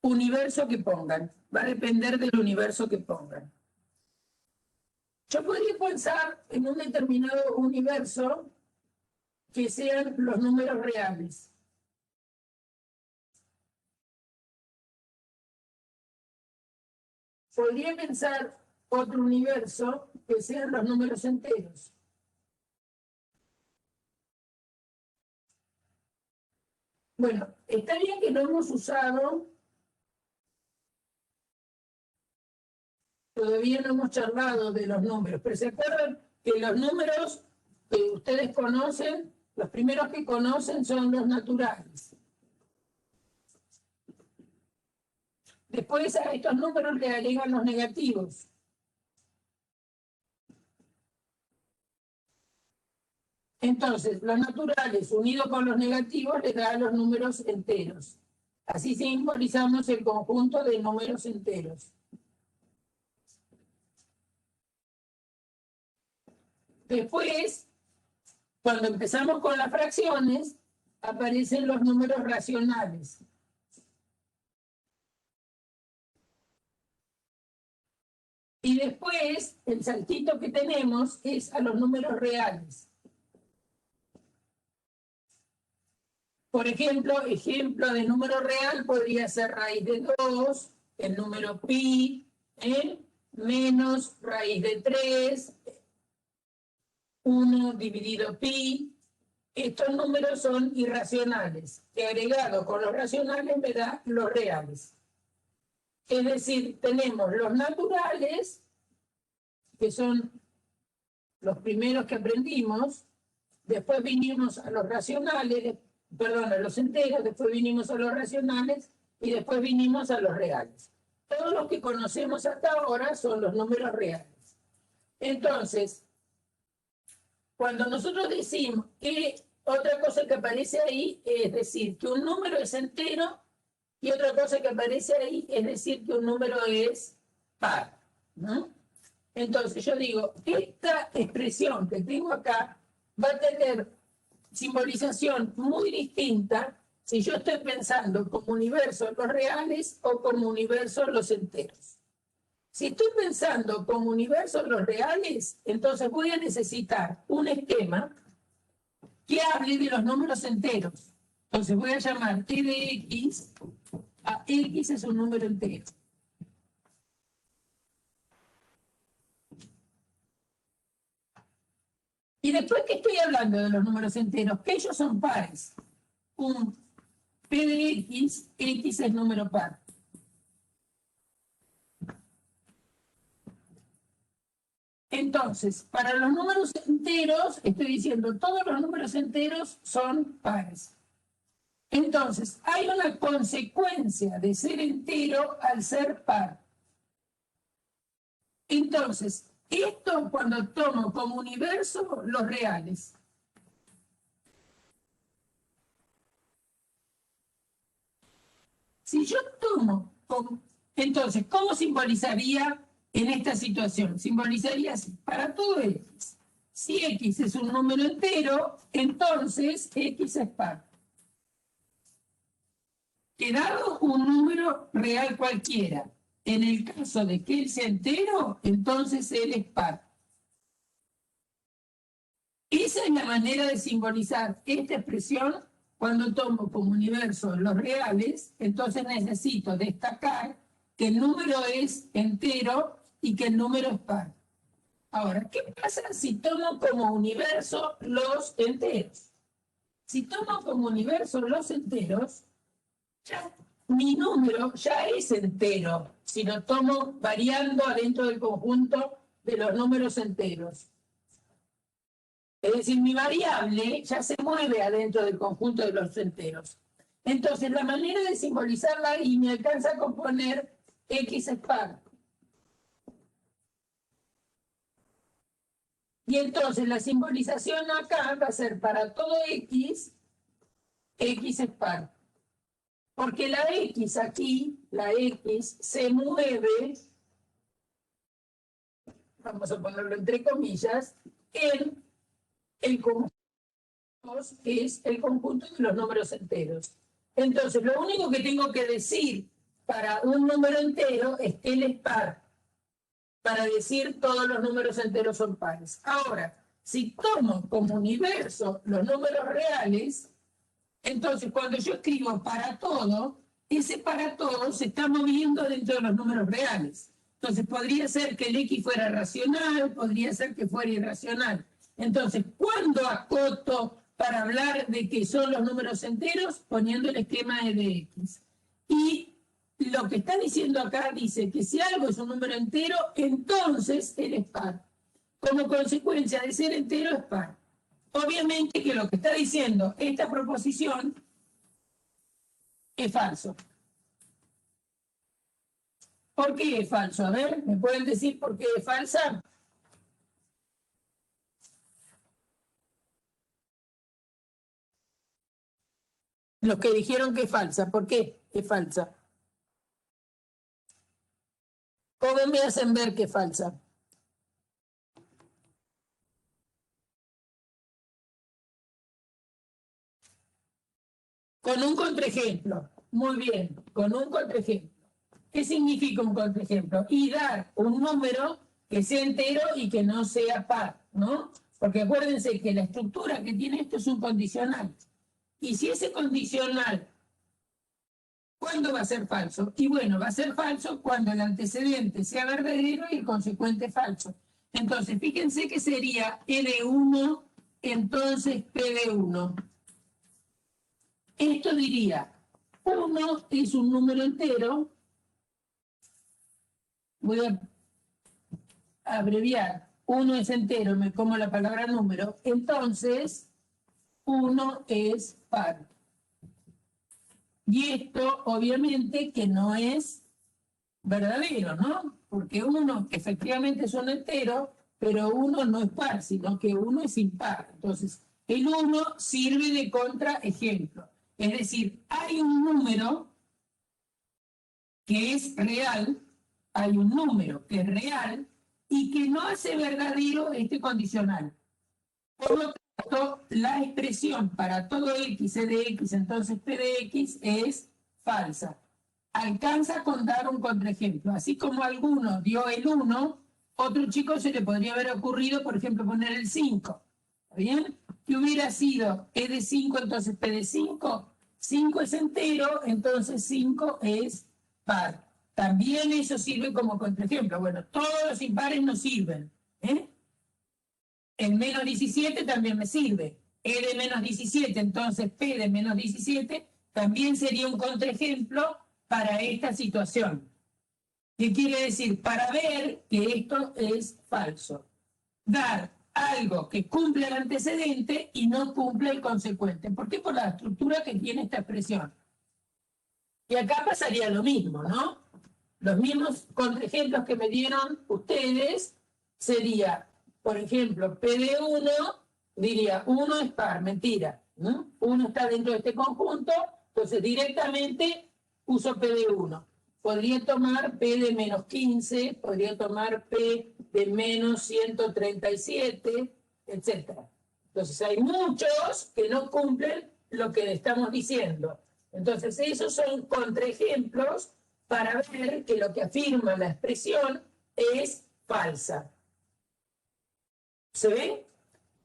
universo que pongan. Va a depender del universo que pongan. Yo podría pensar en un determinado universo que sean los números reales. Podría pensar otro universo que sean los números enteros. Bueno, está bien que no hemos usado, todavía no hemos charlado de los números, pero ¿se acuerdan que los números que ustedes conocen, los primeros que conocen son los naturales? Después a estos números le agregan los negativos. Entonces, los naturales unidos con los negativos les dan los números enteros. Así simbolizamos el conjunto de números enteros. Después, cuando empezamos con las fracciones, aparecen los números racionales. Y después, el saltito que tenemos es a los números reales. Por ejemplo, ejemplo de número real podría ser raíz de 2, el número pi, menos raíz de 3, 1 dividido pi. Estos números son irracionales, que agregado con los racionales me da los reales. Es decir, tenemos los naturales, que son los primeros que aprendimos, después vinimos a los racionales, perdón, a los enteros, después vinimos a los racionales y después vinimos a los reales. Todos los que conocemos hasta ahora son los números reales. Entonces, cuando nosotros decimos que otra cosa que aparece ahí es decir que un número es entero y otra cosa que aparece ahí es decir que un número es par, ¿no? Entonces yo digo, esta expresión que tengo acá va a tener simbolización muy distinta si yo estoy pensando como universo los reales o como universo los enteros. Si estoy pensando como universo los reales, entonces voy a necesitar un esquema que hable de los números enteros. Entonces voy a llamar t de x a x es un número entero. Y después que estoy hablando de los números enteros, que ellos son pares. Un p de x, x es número par. Entonces, para los números enteros, estoy diciendo todos los números enteros son pares. Entonces, hay una consecuencia de ser entero al ser par. Entonces, esto cuando tomo como universo los reales. Si yo tomo, entonces, ¿cómo simbolizaría en esta situación? Simbolizaría así, para todo x. Si x es un número entero, entonces x es par. Que dado un número real cualquiera, en el caso de que él sea entero, entonces él es par. Esa es la manera de simbolizar esta expresión cuando tomo como universo los reales, entonces necesito destacar que el número es entero y que el número es par. Ahora, ¿qué pasa si tomo como universo los enteros? Si tomo como universo los enteros, ya mi número ya es entero, si lo tomo variando adentro del conjunto de los números enteros. Es decir, mi variable ya se mueve adentro del conjunto de los enteros. Entonces, la manera de simbolizarla y me alcanza con poner x es par. Y entonces la simbolización acá va a ser para todo x, x es par. Porque la x aquí, la x, se mueve, vamos a ponerlo entre comillas, en el conjunto, que es el conjunto de los números enteros. Entonces, lo único que tengo que decir para un número entero es que él es par. Para decir todos los números enteros son pares. Ahora, si tomo como universo los números reales, entonces cuando yo escribo para todo, ese para todo se está moviendo dentro de los números reales. Entonces podría ser que el x fuera racional, podría ser que fuera irracional. Entonces, ¿cuándo acoto para hablar de que son los números enteros? Poniendo el esquema de x. Y lo que está diciendo acá dice que si algo es un número entero, entonces él es par. Como consecuencia de ser entero es par. Obviamente que lo que está diciendo esta proposición es falso. ¿Por qué es falso? A ver, ¿me pueden decir por qué es falsa? Los que dijeron que es falsa, ¿por qué es falsa? ¿Cómo me hacen ver que es falsa? Con un contraejemplo. Muy bien, con un contraejemplo. ¿Qué significa un contraejemplo? Y dar un número que sea entero y que no sea par, ¿no? Porque acuérdense que la estructura que tiene esto es un condicional. Y si ese condicional ¿Cuándo va a ser falso? Y bueno, va a ser falso cuando el antecedente sea verdadero y el consecuente falso. Entonces, fíjense que sería E de 1, entonces P de 1. Esto diría, 1 es un número entero, voy a abreviar, 1 es entero, me como la palabra número, entonces 1 es par. Y esto obviamente que no es verdadero, ¿no? Porque 1 efectivamente es un entero, pero 1 no es par, sino que 1 es impar. Entonces, el 1 sirve de contraejemplo. Es decir, hay un número que es real, hay un número que es real y que no hace verdadero este condicional. Por lo tanto, la expresión para todo x, e de x, entonces p de x es falsa. Alcanza con dar un contraejemplo. Así como alguno dio el 1, otro chico se le podría haber ocurrido, por ejemplo, poner el 5. ¿Está bien? Que hubiera sido e de 5, entonces p de 5. 5 es entero, entonces 5 es par. También eso sirve como contraejemplo. Bueno, todos los impares no sirven. El menos 17 también me sirve. E de menos 17, entonces P de menos 17 también sería un contraejemplo para esta situación. ¿Qué quiere decir? Para ver que esto es falso. Dar algo que cumple el antecedente y no cumple el consecuente. ¿Por qué? Por la estructura que tiene esta expresión. Y acá pasaría lo mismo, ¿no? Los mismos contraejemplos que me dieron ustedes sería, por ejemplo, P de 1, diría 1 es par, mentira. 1 está dentro de este conjunto, entonces directamente uso P de 1. Podría tomar P de menos 15, podría tomar P de menos 137, etc. Entonces hay muchos que no cumplen lo que le estamos diciendo. Entonces esos son contraejemplos para ver que lo que afirma la expresión es falsa. ¿Se ve?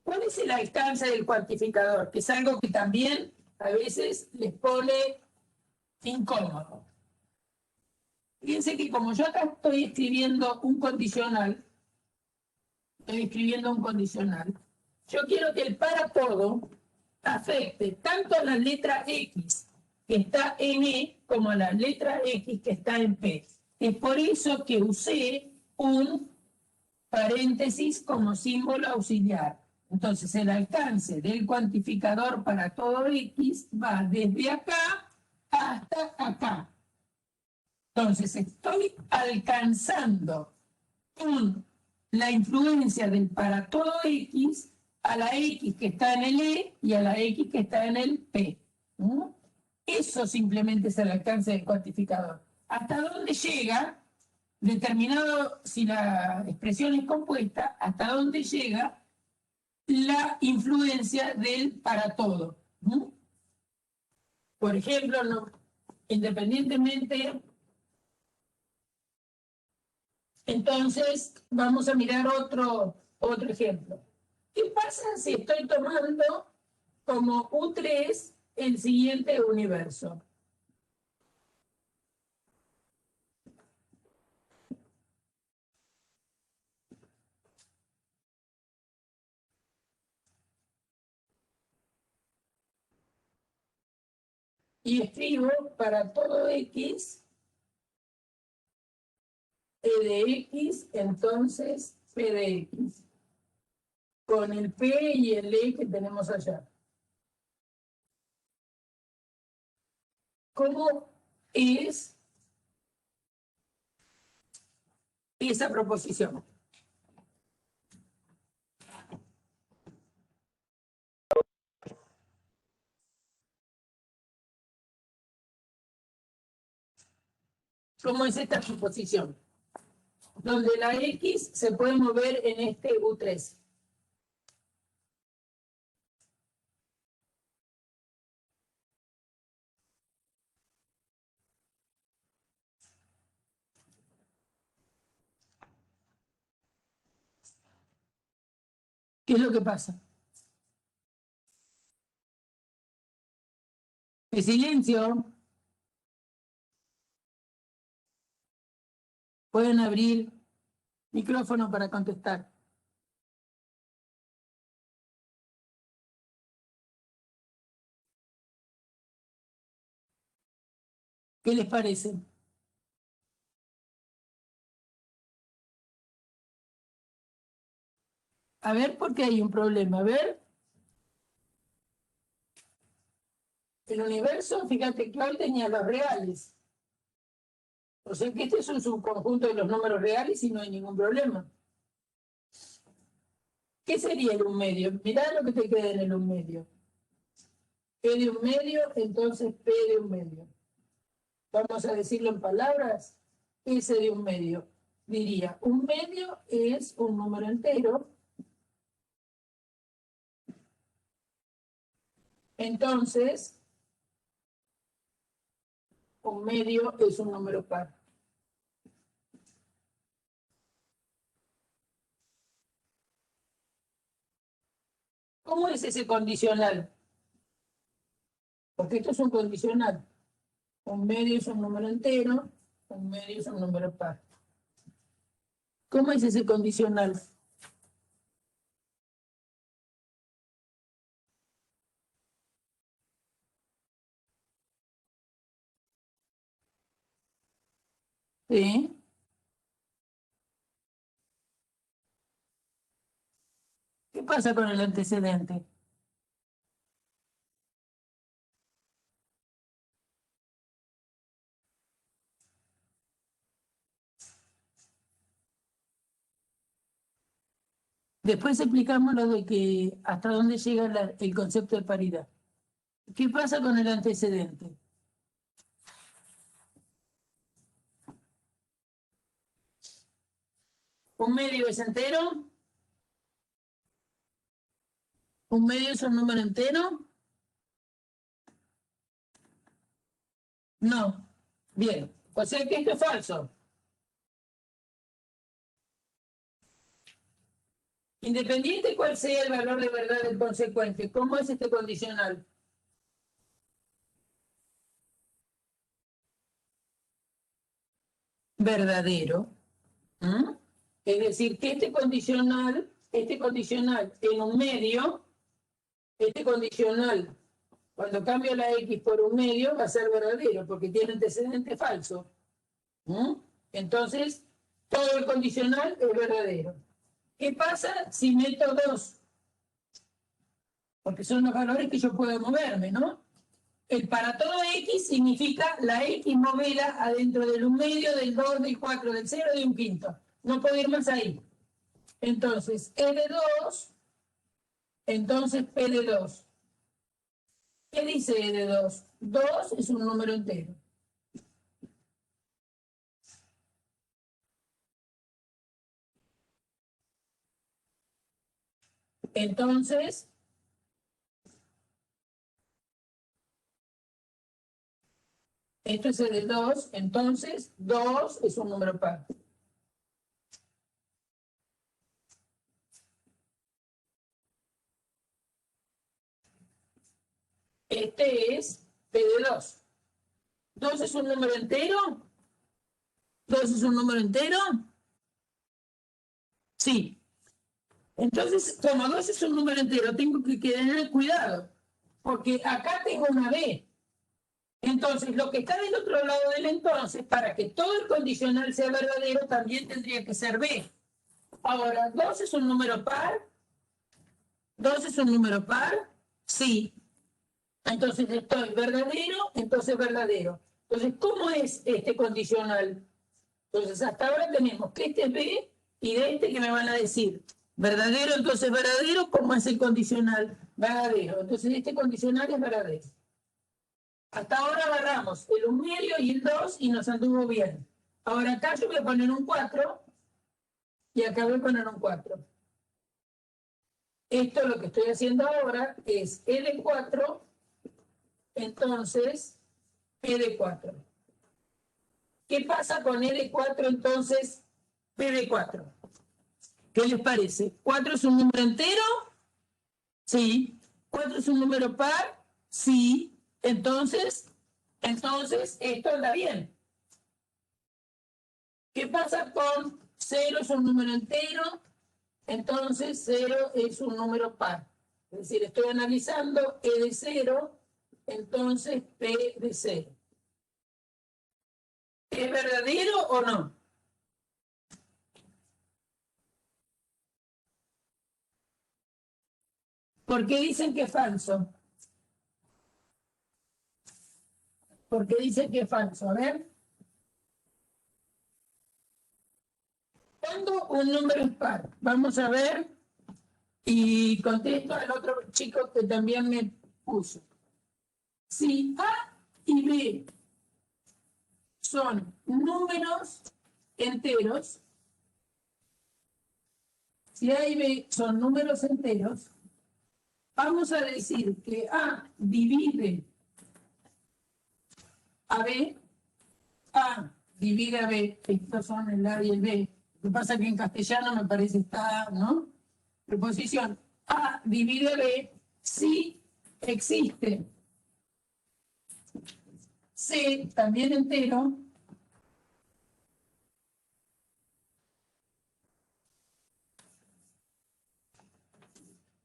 ¿Cuál es el alcance del cuantificador? Que es algo que también a veces les pone incómodo. Fíjense que como yo acá estoy escribiendo un condicional, yo quiero que el para todo afecte tanto a la letra X que está en E como a la letra X que está en P. Es por eso que usé un paréntesis como símbolo auxiliar. Entonces el alcance del cuantificador para todo X va desde acá hasta acá. Entonces estoy alcanzando la influencia del para todo X a la X que está en el E y a la X que está en el P. Eso simplemente es el alcance del cuantificador. ¿Hasta dónde llega? Determinado, si la expresión es compuesta, hasta dónde llega la influencia del para todo. Por ejemplo, independientemente, entonces vamos a mirar otro ejemplo. ¿Qué pasa si estoy tomando como U3 el siguiente universo? Y escribo para todo X, E de X, entonces P de X, con el P y el E que tenemos allá. ¿Cómo es esa proposición? ¿Cómo es esta proposición? Donde la X se puede mover en este U3. ¿Qué es lo que pasa? El silencio. Pueden abrir micrófono para contestar. ¿Qué les parece? A ver, porque hay un problema. A ver. El universo, fíjate que hoy tenía los reales. O sea que este es un subconjunto de los números reales y no hay ningún problema. ¿Qué sería el 1/2? Mirá lo que te queda en el 1/2. P de 1/2, entonces P de 1/2. Vamos a decirlo en palabras. S de 1/2. Diría, 1/2 es un número entero. Entonces, 1/2 es un número par. ¿Cómo es ese condicional? Porque esto es un condicional. 1/2 es un número entero, 1/2 es un número par. ¿Cómo es ese condicional? ¿Sí? ¿Qué pasa con el antecedente? Después explicamos lo de que hasta dónde llega el concepto de paridad. ¿Qué pasa con el antecedente? ¿1/2 es entero? ¿1/2 es un número entero? No. Bien. O sea que esto es falso. Independiente cuál sea el valor de verdad del consecuente, ¿cómo es este condicional? Verdadero. ¿Mm? Es decir, que este condicional en 1/2, este condicional, cuando cambio la X por 1/2, va a ser verdadero, porque tiene antecedente falso. ¿Mm? Entonces, todo el condicional es verdadero. ¿Qué pasa si meto 2? Porque son los valores que yo puedo moverme, ¿no? El para todo X significa la X movela adentro del 1/2, del 2, del 4, del 0, de 1/5. No puedo ir más ahí. Entonces, E de 2, entonces P de 2. ¿Qué dice E de 2? 2 es un número entero. Entonces, esto es E de 2, entonces 2 es un número par. Este es P de 2. ¿2 es un número entero? ¿2 es un número entero? Sí. Entonces, como 2 es un número entero, tengo que tener cuidado, porque acá tengo una B. Entonces, lo que está del otro lado del entonces, para que todo el condicional sea verdadero, también tendría que ser B. Ahora, 2 es un número par. 2 es un número par. Sí. Entonces, estoy verdadero, entonces verdadero. Entonces, ¿cómo es este condicional? Entonces, hasta ahora tenemos que este es B y de este que me van a decir verdadero, entonces verdadero, ¿cómo es el condicional? Verdadero. Entonces, este condicional es verdadero. Hasta ahora agarramos el 1/2 y el 2 y nos anduvo bien. Ahora acá yo voy a poner un 4 y acá voy a poner un 4. Esto lo que estoy haciendo ahora es E de 4, entonces P de 4. ¿Qué pasa con E de 4, entonces P de 4? ¿Qué les parece? ¿4 es un número entero? Sí. ¿4 es un número par? Sí. Entonces esto anda bien. ¿Qué pasa con 0 es un número entero? Entonces 0 es un número par. Es decir, estoy analizando E de 0, entonces P de 0. ¿Es verdadero o no? ¿Por qué dicen que es falso? ¿Por qué dicen que es falso? A ver. Cuando un número es par, vamos a ver, y contesto al otro chico que también me puso. Si A y B son números enteros, si A y B son números enteros, vamos a decir que A divide a B, A divide a B, estos son el A y el B. Lo que pasa es que en castellano me parece está, ¿no? Preposición A divide a B si existe C también entero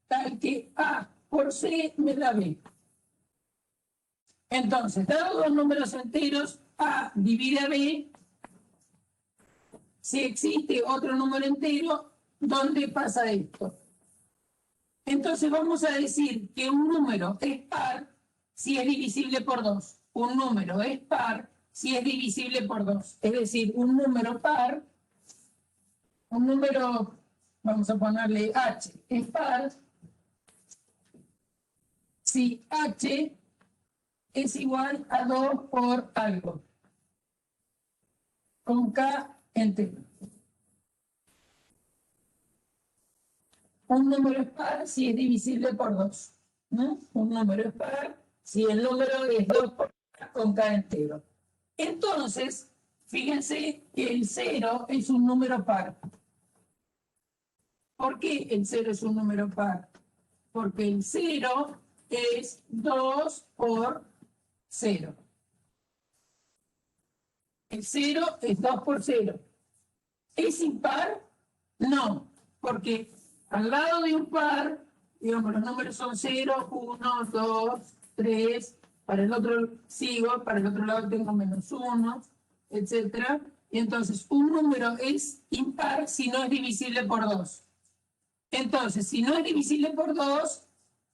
tal que A por C me da B. Entonces, dados dos números enteros, A divide a B, si existe otro número entero, ¿dónde pasa esto? Entonces vamos a decir que un número es par si es divisible por 2. Un número es par si es divisible por 2. Es decir, un número par, un número, vamos a ponerle H, es par si H es igual a 2 por algo, con K entero. Un número es par si es divisible por 2. ¿No? Un número es par si el número es 2 por con K entero. Entonces, fíjense que el 0 es un número par. ¿Por qué el 0 es un número par? Porque el 0 es 2 por 0. El 0 es 2 por 0. ¿Es impar? No, porque al lado de un par, digamos, los números son 0, 1, 2, 3, para el otro sigo, para el otro lado tengo menos 1, etc. Y entonces un número es impar si no es divisible por 2. Entonces, si no es divisible por 2,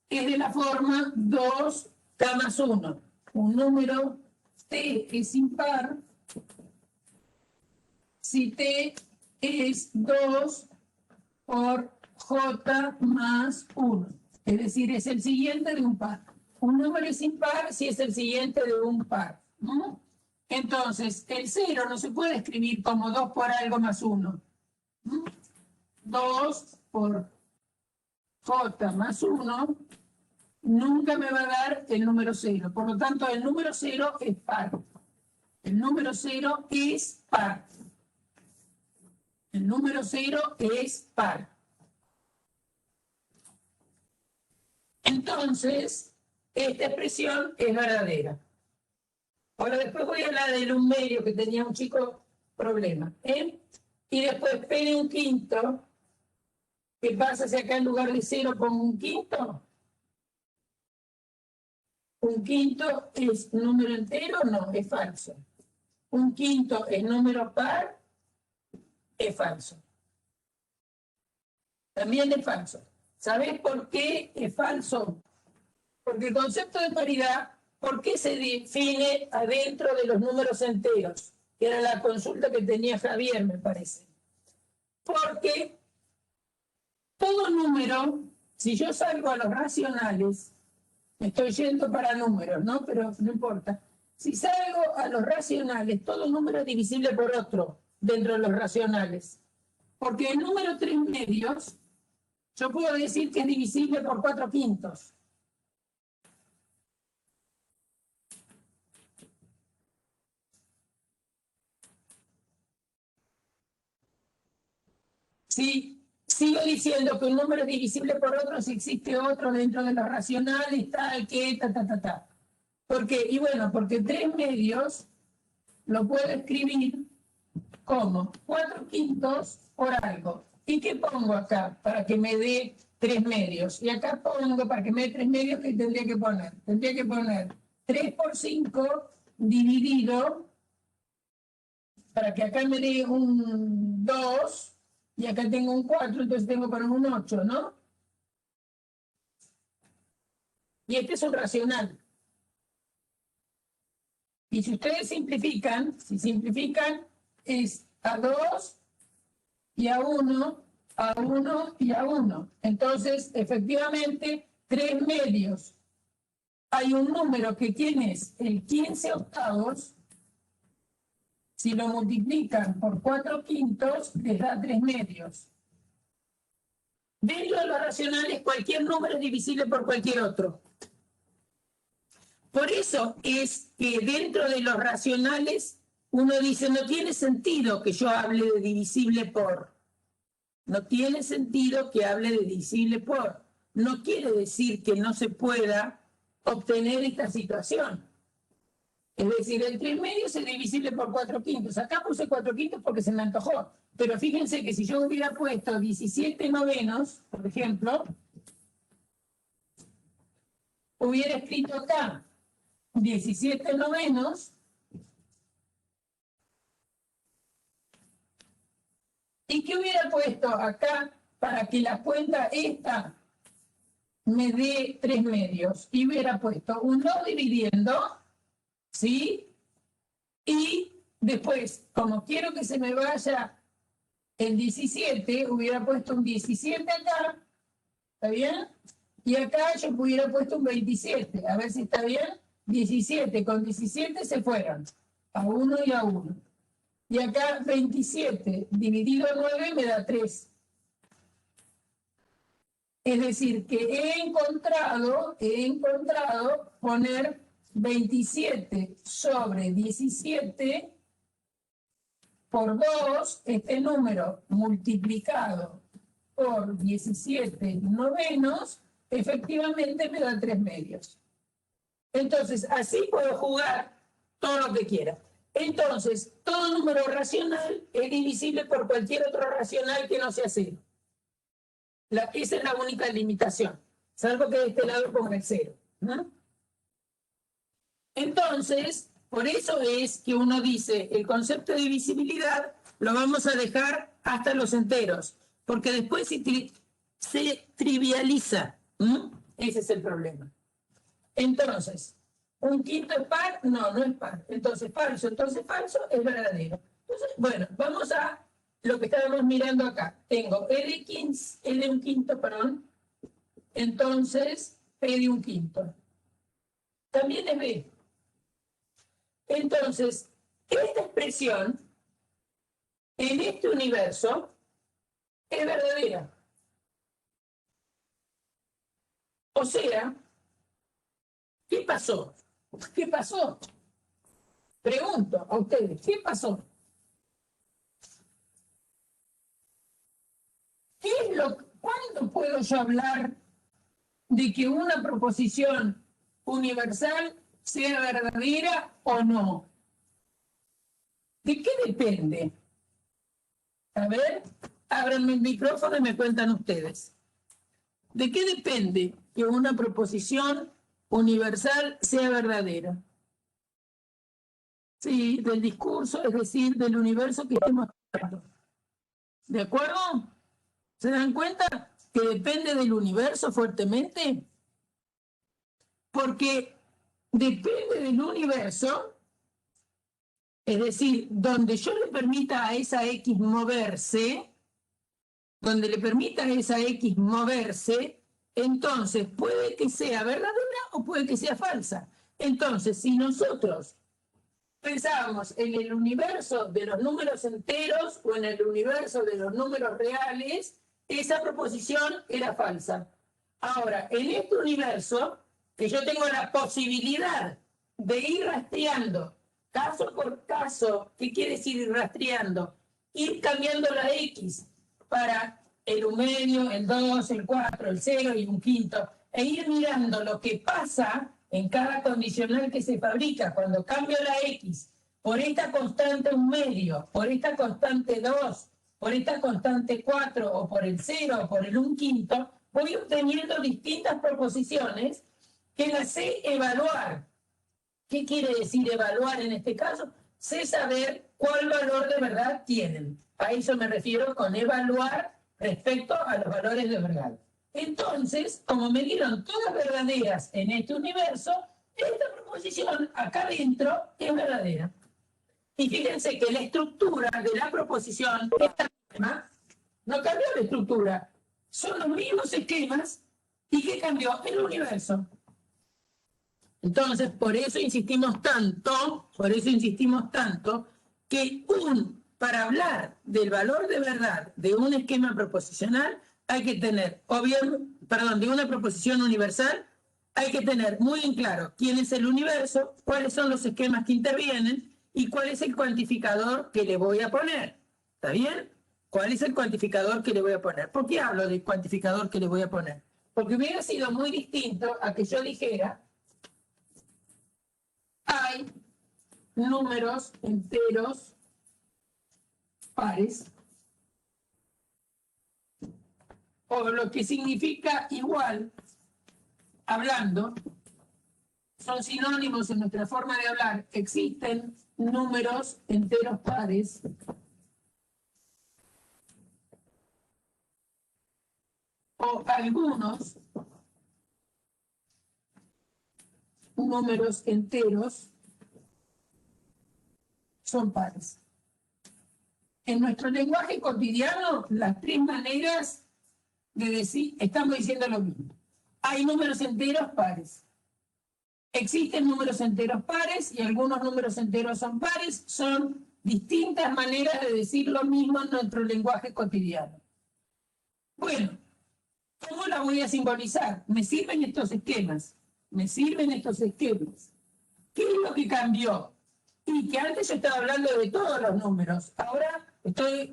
es de la forma 2k más 1. Un número t es impar si t es 2 por j más 1. Es decir, es el siguiente de un par. Un número es impar si es el siguiente de un par. ¿No? Entonces, el 0 no se puede escribir como 2 por algo más 1. 2 por j más 1 nunca me va a dar el número 0. Por lo tanto, el número 0 es par. El número 0 es par. El número 0 es par. Entonces, esta expresión es verdadera. Ahora después voy a hablar del un medio que tenía un chico problema. Y después P de un quinto. ¿Qué pasa si acá en lugar de 0 pongo un quinto? ¿Un quinto es número entero? No, es falso. ¿Un quinto es número par? Es falso. También es falso. ¿Sabés por qué es falso? Porque el concepto de paridad, ¿por qué se define adentro de los números enteros? Que era la consulta que tenía Javier, me parece. Porque todo número, si yo salgo a los racionales, me estoy yendo para números, ¿no? Pero no importa. Si salgo a los racionales, todo número es divisible por otro dentro de los racionales. Porque el número 3 medios, yo puedo decir que es divisible por 4 quintos. Si sigo diciendo que un número es divisible por otro si existe otro dentro de los racionales, tal, que, ta. ¿Por qué? Y bueno, porque 3 medios lo puedo escribir como 4/5 por algo. ¿Y qué pongo acá para que me dé 3/2? Y acá pongo, para que me dé 3/2, ¿qué tendría que poner? Tendría que poner 3/5 dividido, para que acá me dé un 2, y acá tengo un 4, entonces tengo que poner un 8, ¿no? Y este es un racional. Y si ustedes simplifican, si simplifican, es a 2 y a 1, a 1 y a 1. Entonces, efectivamente, 3/2. Hay un número que tiene el 15/8. Si lo multiplican por 4/5, les da 3/2. Dentro de los racionales, cualquier número es divisible por cualquier otro. Por eso es que dentro de los racionales uno dice, no tiene sentido que yo hable de divisible por. No tiene sentido que hable de divisible por. No quiere decir que no se pueda obtener esta situación. Es decir, el 3/2 es divisible por 4/5. Acá puse 4/5 porque se me antojó. Pero fíjense que si yo hubiera puesto 17/9, por ejemplo, hubiera escrito acá 17/9, ¿y qué hubiera puesto acá para que la cuenta esta me dé 3/2? Y hubiera puesto un 2 dividiendo, ¿sí? Y después, como quiero que se me vaya el 17, hubiera puesto un 17 acá, ¿está bien? Y acá yo hubiera puesto un 27, a ver si está bien. 17 con 17 se fueron, a 1 y a 1. Y acá 27 dividido 9 me da 3. Es decir, que he encontrado poner 27 sobre 17 por 2, este número multiplicado por 17/9, efectivamente me da 3/2. Entonces, así puedo jugar todo lo que quiera. Entonces, todo número racional es divisible por cualquier otro racional que no sea 0. Esa es la única limitación, salvo que de este lado ponga el 0, ¿no? Entonces, por eso es que uno dice, el concepto de divisibilidad lo vamos a dejar hasta los enteros, porque después se trivializa. Ese es el problema. Entonces, ¿un quinto es par? No, no es par. Entonces falso es verdadero. Entonces, bueno, vamos a lo que estábamos mirando acá. Tengo L de un quinto, perdón. Entonces, P de un quinto. También es B. Entonces, esta expresión en este universo es verdadera. O sea, ¿qué pasó? ¿Qué pasó? Pregunto a ustedes, ¿qué pasó? ¿Cuándo puedo yo hablar de que una proposición universal sea verdadera o no? ¿De qué depende? A ver, ábranme el micrófono y me cuentan ustedes. ¿De qué depende que una proposición universal sea verdadera? Sí, del discurso, es decir, del universo que estemos hablando. ¿De acuerdo? ¿Se dan cuenta que depende del universo fuertemente? Porque depende del universo, es decir, donde yo le permita a esa X moverse, entonces puede que sea verdadera o puede que sea falsa. Entonces, si nosotros pensábamos en el universo de los números enteros o en el universo de los números reales, esa proposición era falsa. Ahora, en este universo, que yo tengo la posibilidad de ir rastreando caso por caso, ¿qué quiere decir ir rastreando? Ir cambiando la X para el 1 medio, el 2, el 4, el 0 y un quinto, e ir mirando lo que pasa en cada condicional que se fabrica cuando cambio la X por esta constante 1/2, por esta constante 2, por esta constante 4, o por el 0, o por el 1/5, voy obteniendo distintas proposiciones que las sé evaluar. ¿Qué quiere decir evaluar en este caso? Sé saber cuál valor de verdad tienen. A eso me refiero con evaluar respecto a los valores de verdad. Entonces, como me dieron todas verdaderas en este universo, esta proposición acá adentro es verdadera. Y fíjense que la estructura de la proposición es la misma, no cambió la estructura, son los mismos esquemas. ¿Y qué cambió? El universo. Entonces, por eso insistimos tanto, que para hablar del valor de verdad de un esquema proposicional, hay que tener, de una proposición universal, hay que tener muy en claro quién es el universo, cuáles son los esquemas que intervienen y cuál es el cuantificador que le voy a poner. ¿Está bien? ¿Cuál es el cuantificador que le voy a poner? ¿Por qué hablo del cuantificador que le voy a poner? Porque hubiera sido muy distinto a que yo dijera: hay números enteros pares, o lo que significa igual, hablando, son sinónimos en nuestra forma de hablar. Existen números enteros pares o algunos números enteros son pares. En nuestro lenguaje cotidiano, las tres maneras de decir, estamos diciendo lo mismo. Hay números enteros pares. Existen números enteros pares y algunos números enteros son pares. Son distintas maneras de decir lo mismo en nuestro lenguaje cotidiano. Bueno, ¿cómo la voy a simbolizar? Me sirven estos esquemas. ¿Qué es lo que cambió? Y que antes yo estaba hablando de todos los números. Ahora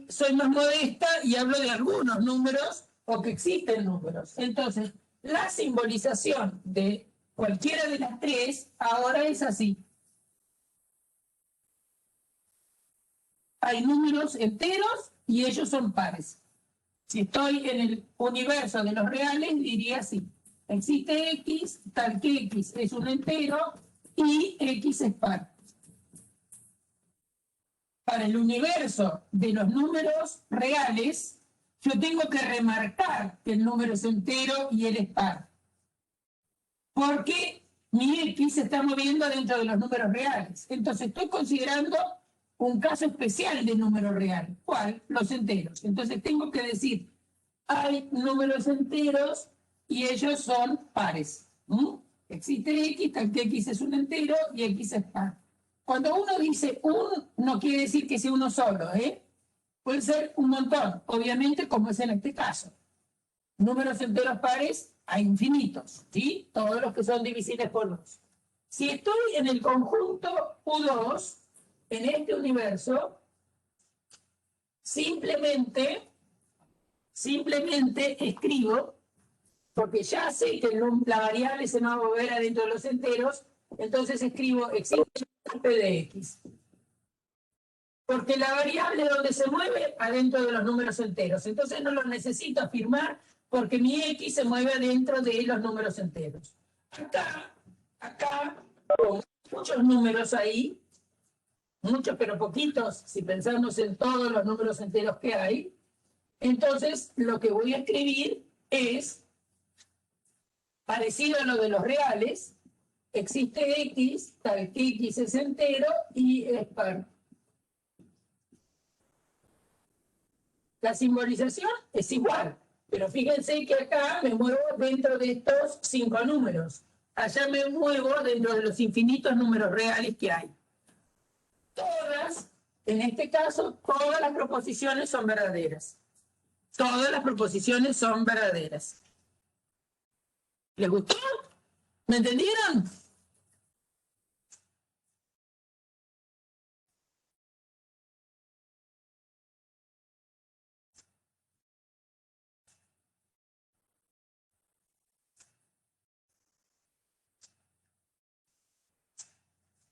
soy más modesta y hablo de algunos números o que existen números. Entonces, la simbolización de cualquiera de las tres ahora es así. Hay números enteros y ellos son pares. Si estoy en el universo de los reales, diría así: existe X, tal que X es un entero y X es par. Para el universo de los números reales, yo tengo que remarcar que el número es entero y él es par. Porque mi X se está moviendo dentro de los números reales. Entonces estoy considerando un caso especial de número real. ¿Cuál? Los enteros. Entonces tengo que decir: hay números enteros y ellos son pares. Existe X, tal que X es un entero y X es par. Cuando uno dice un, no quiere decir que sea uno solo, ¿eh? Puede ser un montón, obviamente, como es en este caso. Números enteros pares hay infinitos, ¿sí? Todos los que son divisibles por 2. Si estoy en el conjunto U2, en este universo, simplemente escribo, porque ya sé que la variable se me va a mover adentro de los enteros, entonces escribo existe p de x. Porque la variable donde se mueve adentro de los números enteros. Entonces no lo necesito afirmar porque mi x se mueve adentro de los números enteros. Acá, con muchos números ahí, muchos pero poquitos, si pensamos en todos los números enteros que hay, entonces lo que voy a escribir es parecido a lo de los reales: existe x, tal que x es entero y es par. La simbolización es igual, pero fíjense que acá me muevo dentro de estos 5 números. Allá me muevo dentro de los infinitos números reales que hay. Todas, en este caso, todas las proposiciones son verdaderas. Todas las proposiciones son verdaderas. ¿Les gustó? ¿Me entendieron?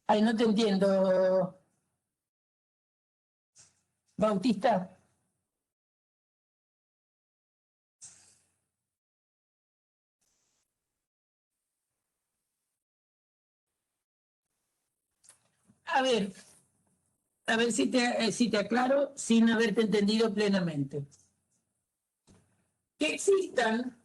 Ay, no te entiendo. Bautista. A ver si te aclaro sin haberte entendido plenamente. Que existan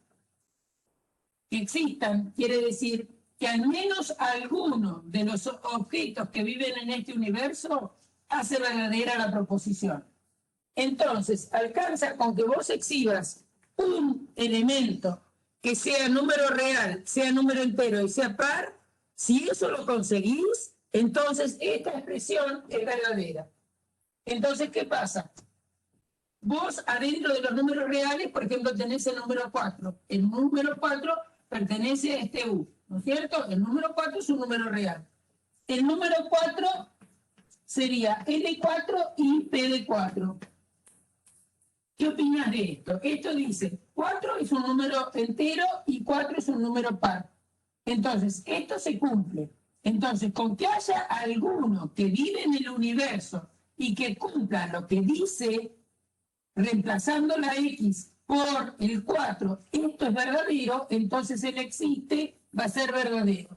quiere decir que al menos alguno de los objetos que viven en este universo hace verdadera la proposición. Entonces, alcanza con que vos exhibas un elemento que sea número real, sea número entero y sea par. Si eso lo conseguís, entonces esta expresión es verdadera. Entonces, ¿qué pasa? Vos adentro de los números reales, por ejemplo, tenés el número 4. El número 4 pertenece a este U, ¿no es cierto? El número 4 es un número real. El número 4 sería E de 4 y P de 4. ¿Qué opinas de esto? Esto dice, 4 es un número entero y 4 es un número par. Entonces, esto se cumple. Entonces, con que haya alguno que vive en el universo y que cumpla lo que dice, reemplazando la X por el 4, esto es verdadero, entonces el existe va a ser verdadero.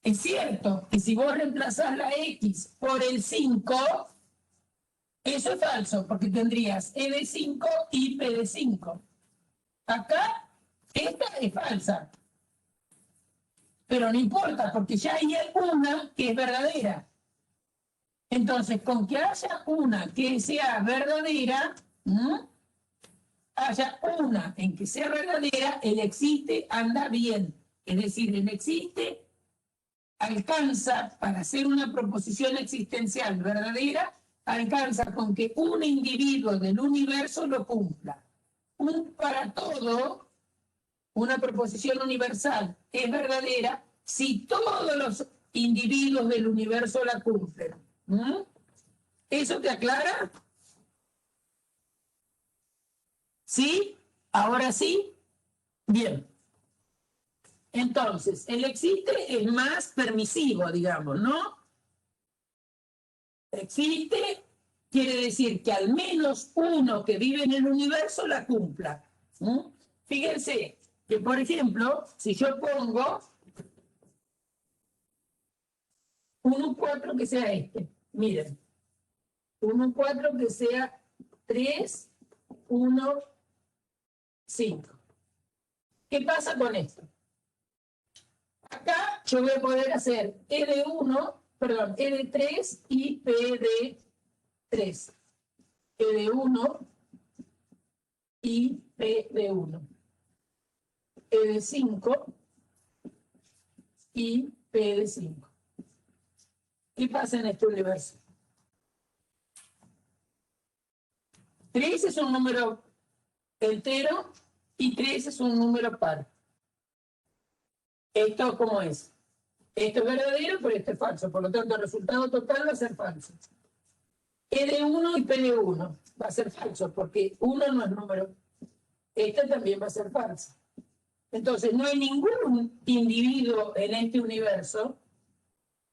Es cierto que si vos reemplazás la X por el 5, eso es falso, porque tendrías E de 5 y P de 5. Acá, esta es falsa. Pero no importa, porque ya hay una que es verdadera. Entonces, con que haya una que sea verdadera, haya una en que sea verdadera, el existe anda bien. Es decir, el existe alcanza, para hacer una proposición existencial verdadera, alcanza con que un individuo del universo lo cumpla. Para todo, una proposición universal es verdadera si todos los individuos del universo la cumplen. ¿Eso te aclara? ¿Sí? ¿Ahora sí? Bien. Entonces, el existe es más permisivo, digamos, ¿no? Existe quiere decir que al menos uno que vive en el universo la cumpla. Fíjense que, por ejemplo, si yo pongo un 4 que sea este, miren, un 4 que sea 3, 1, 5. ¿Qué pasa con esto? Acá yo voy a poder hacer E de 1, perdón, E de 3 y P de 3. E de 1 y P de 1. E de 5 y P de 5. ¿Qué pasa en este universo? 3 es un número entero y 3 es un número par. ¿Esto cómo es? Esto es verdadero, pero esto es falso. Por lo tanto, el resultado total va a ser falso. E de 1 y P de 1 va a ser falso, porque 1 no es número. Esta también va a ser falsa. Entonces, no hay ningún individuo en este universo,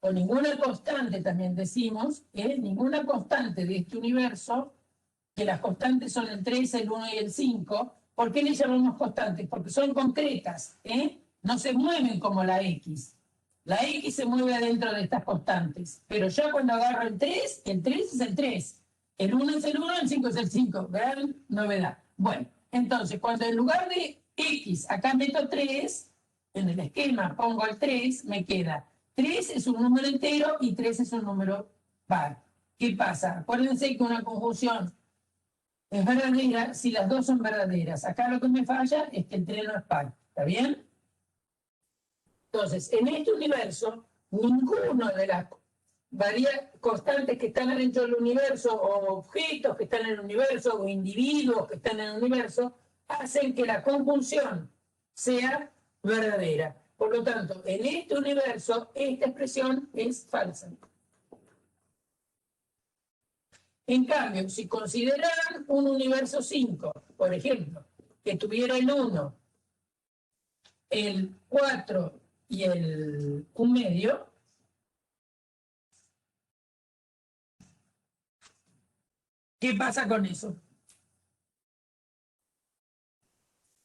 o ninguna constante también decimos, ninguna constante de este universo, que las constantes son el 3, el 1 y el 5. ¿Por qué le llamamos constantes? Porque son concretas, no se mueven como la X. La X se mueve adentro de estas constantes, pero yo cuando agarro el 3 es el 3. El 1 es el 1, el 5 es el 5. Gran novedad. Bueno, entonces, cuando en lugar de X acá meto 3, en el esquema pongo el 3, me queda 3 es un número entero y 3 es un número par. ¿Qué pasa? Acuérdense que una conjunción es verdadera si las dos son verdaderas. Acá lo que me falla es que el 3 no es par. ¿Está bien? Entonces, en este universo, ninguno de las constantes que están dentro del universo, o objetos que están en el universo, o individuos que están en el universo, hacen que la conjunción sea verdadera. Por lo tanto, en este universo, esta expresión es falsa. En cambio, si consideran un universo 5, por ejemplo, que tuviera el 1, el 4 y el 1 medio, ¿Qué pasa con eso?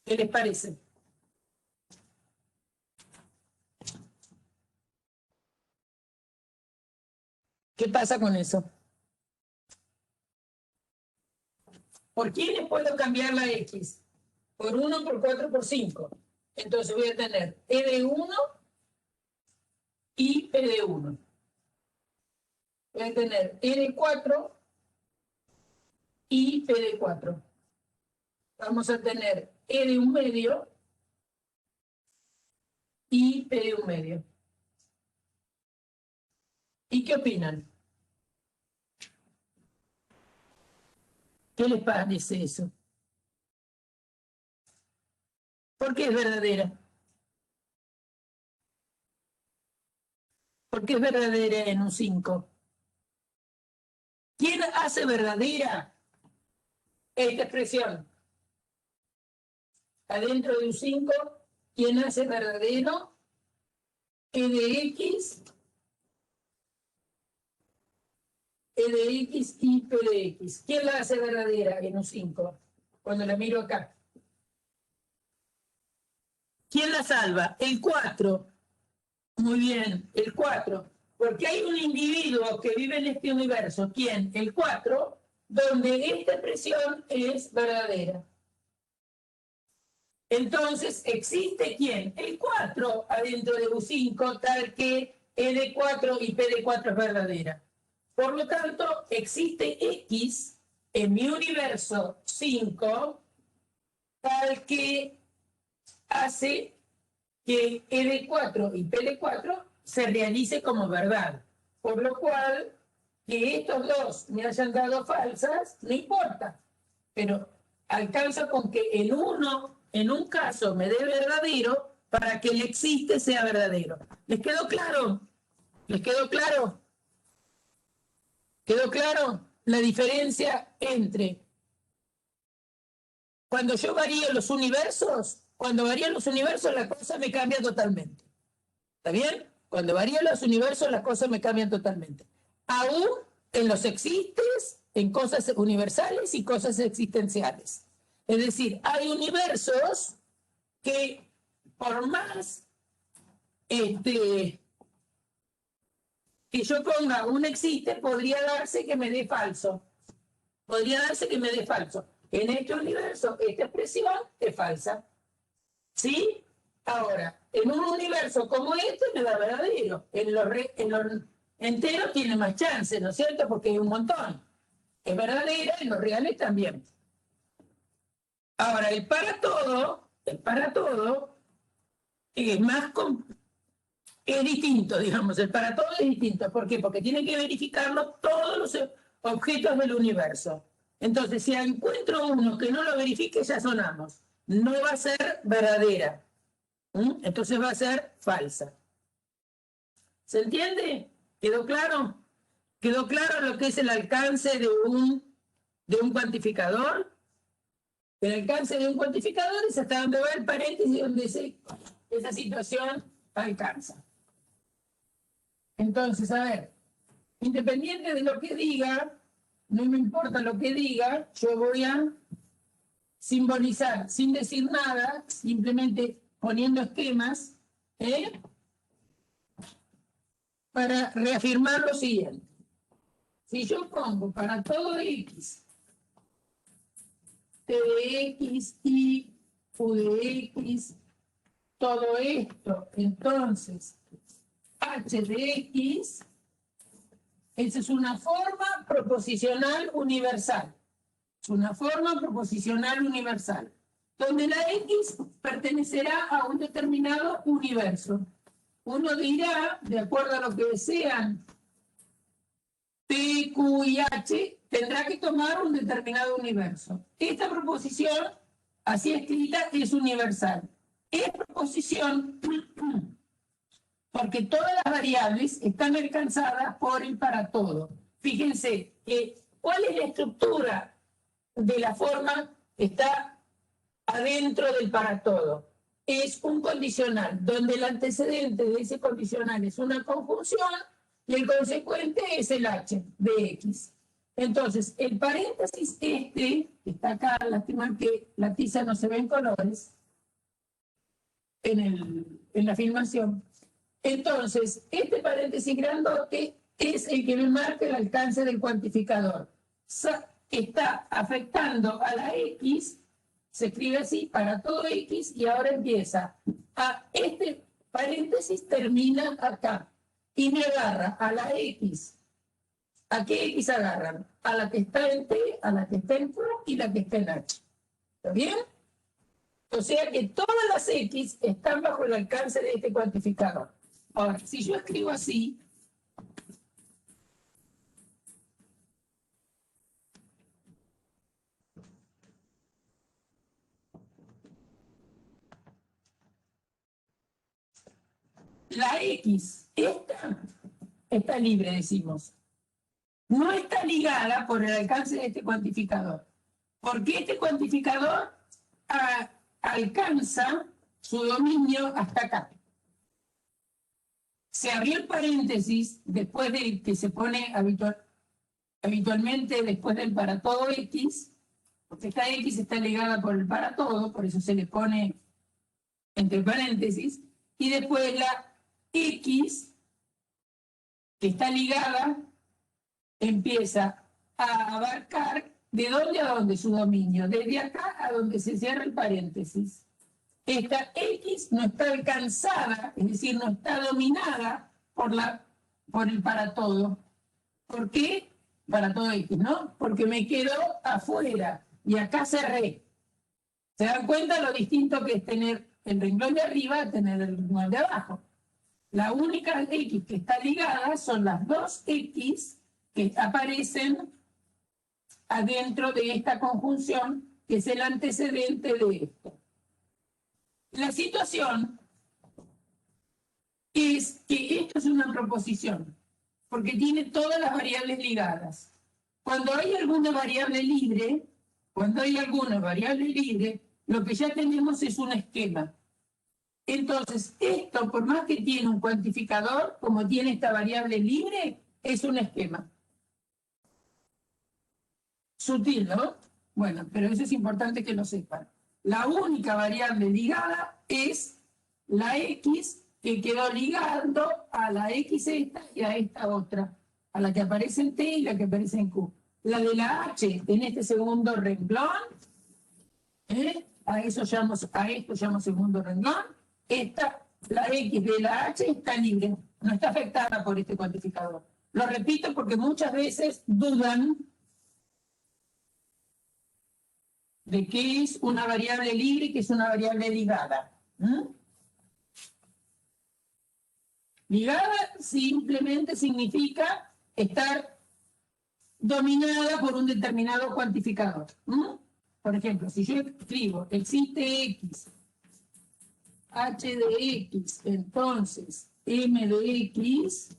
¿Qué les parece? ¿Qué pasa con eso? ¿Por quiénes puedo cambiar la X? Por 1, por 4, por 5. Entonces voy a tener E de 1 y P de 1. Voy a tener E de 4 y P de 4. Vamos a tener E de 1 medio y P de 1 medio. ¿Y qué opinan? ¿Qué les parece eso? ¿Por qué es verdadera? ¿Por qué es verdadera en un 5? ¿Quién hace verdadera esta expresión? Adentro de un 5, ¿quién hace verdadero E de X? E de X y P de X. ¿Quién la hace verdadera en un 5? Cuando la miro acá. ¿Quién la salva? El 4. Muy bien, el 4. Porque hay un individuo que vive en este universo. ¿Quién? El 4, donde esta expresión es verdadera. Entonces, ¿existe quién? El 4 adentro de U5, tal que E de 4 y P de 4 es verdadera. Por lo tanto, existe X en mi universo 5, tal que hace que E de 4 y P de 4 se realice como verdad. Por lo cual, que estos dos me hayan dado falsas, no importa. Pero alcanza con que el uno, en un caso, me dé verdadero para que el existe sea verdadero. ¿Les quedó claro? ¿Les quedó claro? ¿Quedó claro la diferencia entre cuando yo varío los universos? Cuando varían los universos, la cosa me cambia totalmente. ¿Está bien? Cuando varían los universos, las cosas me cambian totalmente. Aún en los existes, en cosas universales y cosas existenciales. Es decir, hay universos que por más que yo ponga un existe, podría darse que me dé falso. Podría darse que me dé falso. En este universo, esta expresión es falsa. ¿Sí? Ahora, en un universo como este me da verdadero. En los enteros tiene más chance, ¿no es cierto? Porque hay un montón. Es verdadera, en los reales también. Ahora, el para todo es más es distinto, digamos, el para todo es distinto. ¿Por qué? Porque tiene que verificarlo todos los objetos del universo. Entonces, si encuentro uno que no lo verifique, ya sonamos. No va a ser verdadera. Entonces va a ser falsa. ¿Se entiende? ¿Quedó claro? ¿Quedó claro lo que es el alcance de un cuantificador? El alcance de un cuantificador es hasta donde va el paréntesis donde esa situación alcanza. Entonces, a ver, independiente de lo que diga, no me importa lo que diga, yo voy a simbolizar sin decir nada, simplemente poniendo esquemas, para reafirmar lo siguiente. Si yo pongo para todo X, T de X, Y, Q de X, todo esto, entonces, H de X, esa es una forma proposicional universal. Es una forma proposicional universal, donde la X pertenecerá a un determinado universo. Uno dirá, de acuerdo a lo que desean, P, Q y H, tendrá que tomar un determinado universo. Esta proposición, así escrita, es universal. Es proposición porque todas las variables están alcanzadas por el para todo. Fíjense, ¿cuál es la estructura de la forma? Está adentro del para todo. Es un condicional, donde el antecedente de ese condicional es una conjunción y el consecuente es el H de X. Entonces, el paréntesis que está acá, lástima que la tiza no se ve en colores en la filmación. Entonces, este paréntesis grandote es el que me marca el alcance del cuantificador. Está afectando a la X, se escribe así, para todo X, y ahora empieza. Este paréntesis termina acá y me agarra a la X. ¿A qué X agarran? A la que está en T, a la que está en Q y la que está en H. ¿Está bien? O sea que todas las X están bajo el alcance de este cuantificador. Ahora, si yo escribo así, la X, esta está libre, decimos. No está ligada por el alcance de este cuantificador. Porque este cuantificador alcanza su dominio hasta acá. Se abrió el paréntesis después del que se pone habitualmente después del para todo X, porque esta X está ligada por el para todo, por eso se le pone entre paréntesis, y después la X, que está ligada, empieza a abarcar de dónde a dónde su dominio, desde acá a donde se cierra el paréntesis. Esta X no está alcanzada, es decir, no está dominada por el para todo. ¿Por qué? Para todo X, ¿no? Porque me quedo afuera y acá cerré. ¿Se dan cuenta lo distinto que es tener el renglón de arriba a tener el renglón de abajo? La única X que está ligada son las dos X que aparecen adentro de esta conjunción, que es el antecedente de esto. La situación es que esto es una proposición, porque tiene todas las variables ligadas. Cuando hay alguna variable libre, lo que ya tenemos es un esquema. Entonces, esto, por más que tiene un cuantificador, como tiene esta variable libre, es un esquema. Sutil, ¿no? Bueno, pero eso es importante que lo sepan. La única variable ligada es la X, que quedó ligando a la X esta y a esta otra, a la que aparece en T y la que aparece en Q. La de la H en este segundo renglón, a esto llamo segundo renglón, la X de la H está libre, no está afectada por este cuantificador. Lo repito porque muchas veces dudan de qué es una variable libre y qué es una variable ligada. Ligada simplemente significa estar dominada por un determinado cuantificador. Por ejemplo, si yo escribo existe X, H de X, entonces M de X,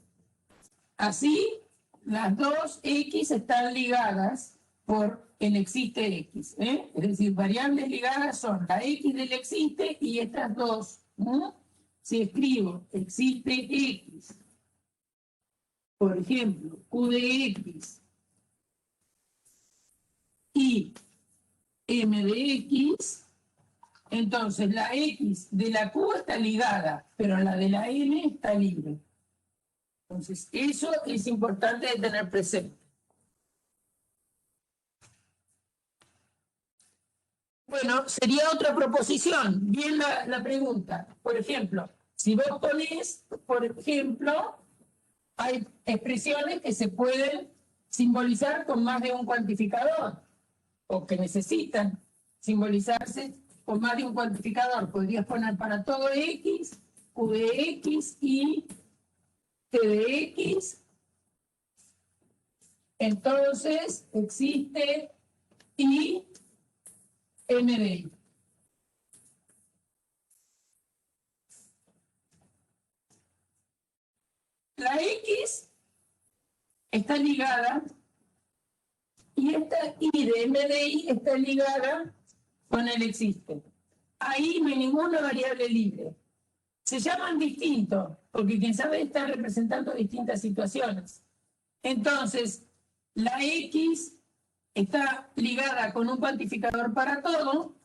así las dos X están ligadas por el existe X. Es decir, variables ligadas son la X del existe y estas dos. Si escribo existe X, por ejemplo, Q de X y M de X, entonces la X de la Q está ligada, pero la de la M está libre. Entonces, eso es importante de tener presente. Bueno, sería otra proposición. Bien la pregunta. Por ejemplo, si vos ponés, por ejemplo, hay expresiones que se pueden simbolizar con más de un cuantificador o que necesitan simbolizarse con más de un cuantificador. Podrías poner para todo X, Q de X y T de X. Entonces existe y M de Y. La X está ligada y esta Y de M de Y está ligada con el existe. Ahí no hay ninguna variable libre. Se llaman distintos, porque quien sabe está representando distintas situaciones. Entonces, La X está ligada con un cuantificador para todo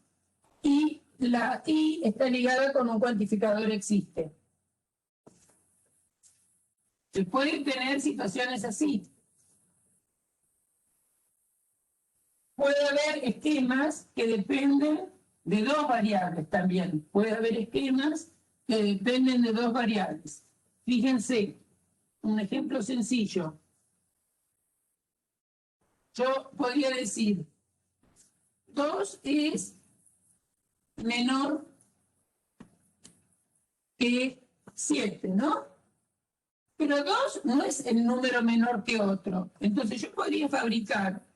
y la Y está ligada con un cuantificador existe. Se pueden tener situaciones así. Puede haber esquemas que dependen de dos variables también. Puede haber esquemas que dependen de dos variables. Fíjense, un ejemplo sencillo. Yo podría decir, 2 es menor que 7, ¿no? Pero 2 no es el número menor que otro. Entonces yo podría fabricar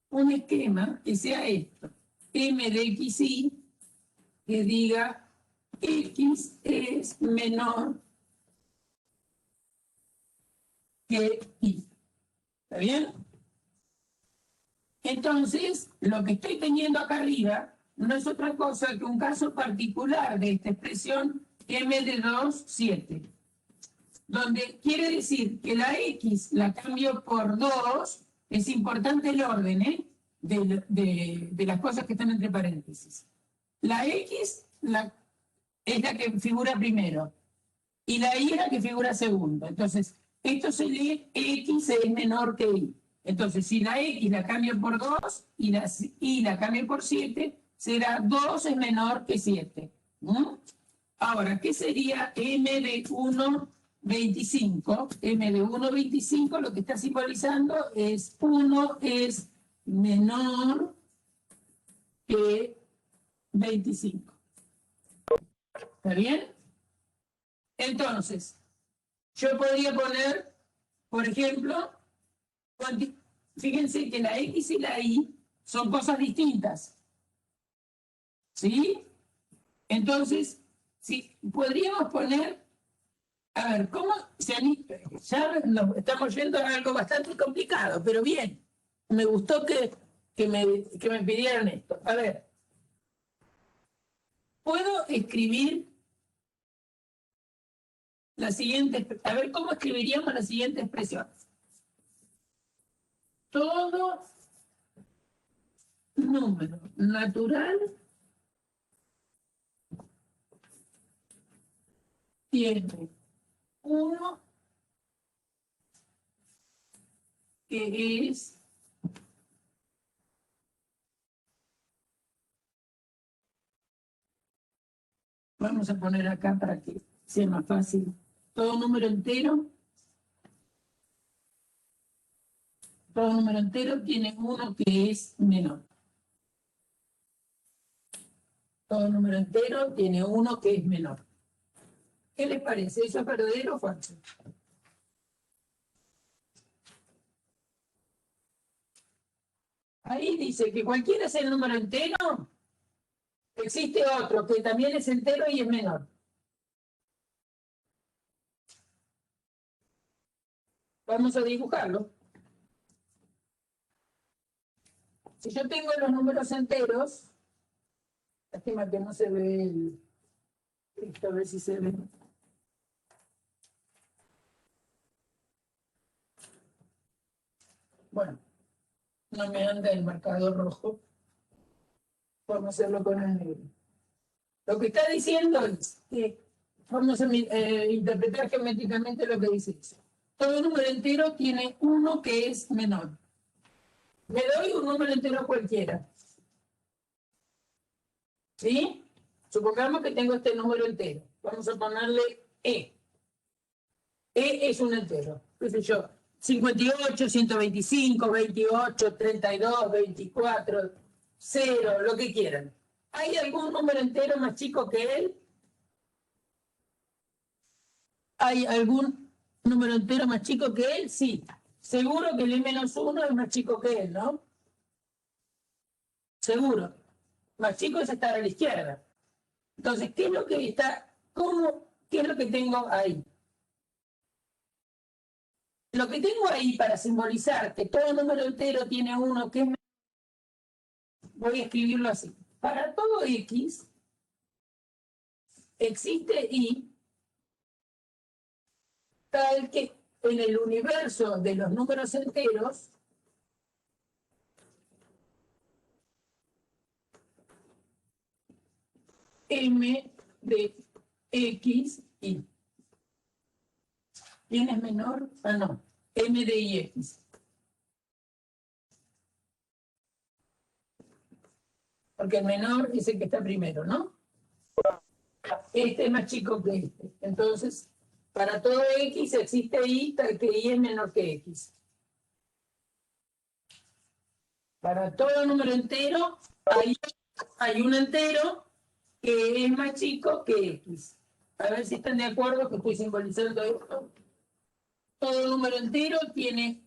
un esquema que sea esto. M de XY, que diga X es menor que Y. ¿Está bien? Entonces, lo que estoy teniendo acá arriba no es otra cosa que un caso particular de esta expresión M de 2, 7, donde quiere decir que la X la cambio por 2, es importante el orden de las cosas que están entre paréntesis. La X es la que figura primero y la Y es la que figura segundo. Entonces, esto se lee X es menor que Y. Entonces, si la X la cambio por 2 y la Y la cambio por 7, será 2 es menor que 7. Ahora, ¿qué sería M de 1,25? M de 1,25 lo que está simbolizando es 1 es menor que 25. ¿Está bien? Entonces, yo podría poner, por ejemplo, fíjense que la X y la Y son cosas distintas. ¿Sí? Entonces, sí, podríamos poner, a ver, ¿cómo ya nos estamos yendo a algo bastante complicado, pero bien, me gustó que me pidieran esto. A ver, ¿puedo escribir la siguiente, a ver cómo escribiríamos la siguiente expresión? Todo número natural tiene uno que es vamos a poner acá para que sea más fácil. Todo número entero tiene uno que es menor. Todo número entero tiene uno que es menor. ¿Qué les parece? ¿Eso es verdadero o falso? Ahí dice que cualquiera es el número entero, existe otro que también es entero y es menor. Vamos a dibujarlo. Si yo tengo los números enteros, lástima que no se ve esto, a ver si se ve. Bueno, no me anda el marcador rojo. Vamos a hacerlo con el negro. Lo que está diciendo es que vamos a interpretar geométricamente lo que dice eso. Todo número entero tiene uno que es menor. Me doy un número entero cualquiera. ¿Sí? Supongamos que tengo este número entero. Vamos a ponerle E. E es un entero. ¿Qué sé yo? 58, 125, 28, 32, 24, 0, lo que quieran. ¿Hay algún número entero más chico que él? ¿Hay algún número entero más chico que él? Sí. Seguro que el E-1 es más chico que él, ¿no? Seguro. Más chico es estar a la izquierda. Entonces, ¿qué es lo que está, qué es lo que tengo ahí? Lo que tengo ahí para simbolizar que todo número entero tiene uno que es menor, voy a escribirlo así. Para todo X existe Y tal que en el universo de los números enteros, m de x, y. ¿Quién es menor? Ah, no. M de ix. Porque el menor es el que está primero, ¿no? Este es más chico que este. Entonces, para todo x existe y, tal que y es menor que x. Para todo número entero hay un entero que es más chico que x. A ver si están de acuerdo que estoy simbolizando esto. Todo número entero tiene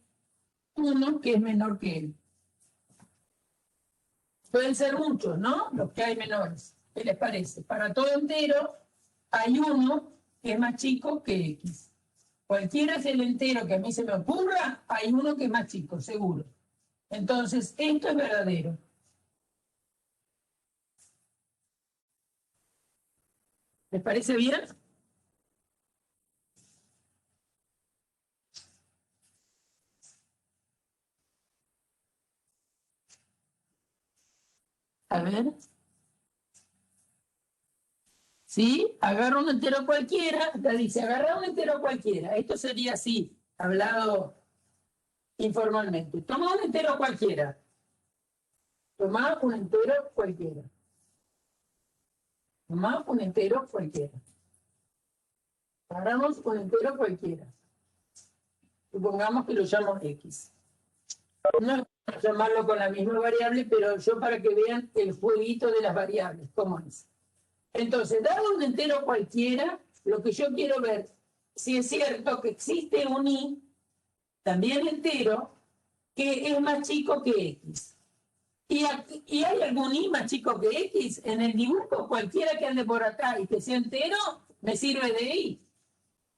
uno que es menor que él. Pueden ser muchos, ¿no? Los que hay menores. ¿Qué les parece? Para todo entero hay uno que es más chico que x. Cualquiera es el entero que a mí se me ocurra, hay uno que es más chico, seguro. Entonces, esto es verdadero. ¿Les parece bien? A ver. ¿Sí? Agarra un entero cualquiera. Acá dice, agarra un entero cualquiera. Esto sería así, hablado informalmente. Toma un entero cualquiera. Toma un entero cualquiera. Toma un entero cualquiera. Agarramos un entero cualquiera. Supongamos que lo llamo x. No es para llamarlo con la misma variable, pero yo para que vean el jueguito de las variables, cómo es. Entonces, dado un entero cualquiera, lo que yo quiero ver, si es cierto que existe un y, también entero, que es más chico que x. ¿Y hay algún y más chico que x? En el dibujo, cualquiera que ande por acá y que sea entero, me sirve de y.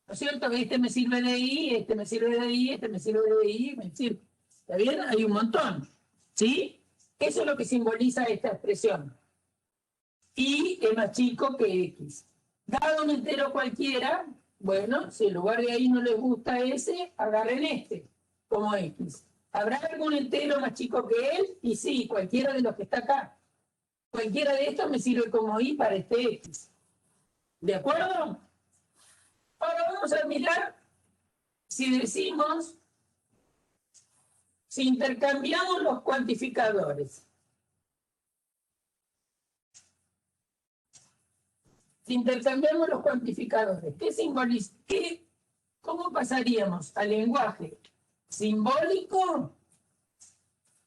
¿No es cierto? Este me sirve de y, este me sirve de y, este me sirve de y, me sirve. ¿Está bien? Hay un montón. ¿Sí? Eso es lo que simboliza esta expresión. Y es más chico que x. Dado un entero cualquiera, bueno, si en lugar de ahí no les gusta ese, agarren este, como x. ¿Habrá algún entero más chico que él? Y sí, cualquiera de los que está acá. Cualquiera de estos me sirve como y para este x. ¿De acuerdo? Ahora vamos a mirar si decimos, si intercambiamos los cuantificadores. Si intercambiamos los cuantificadores, ¿qué simboliza? ¿Cómo pasaríamos al lenguaje simbólico?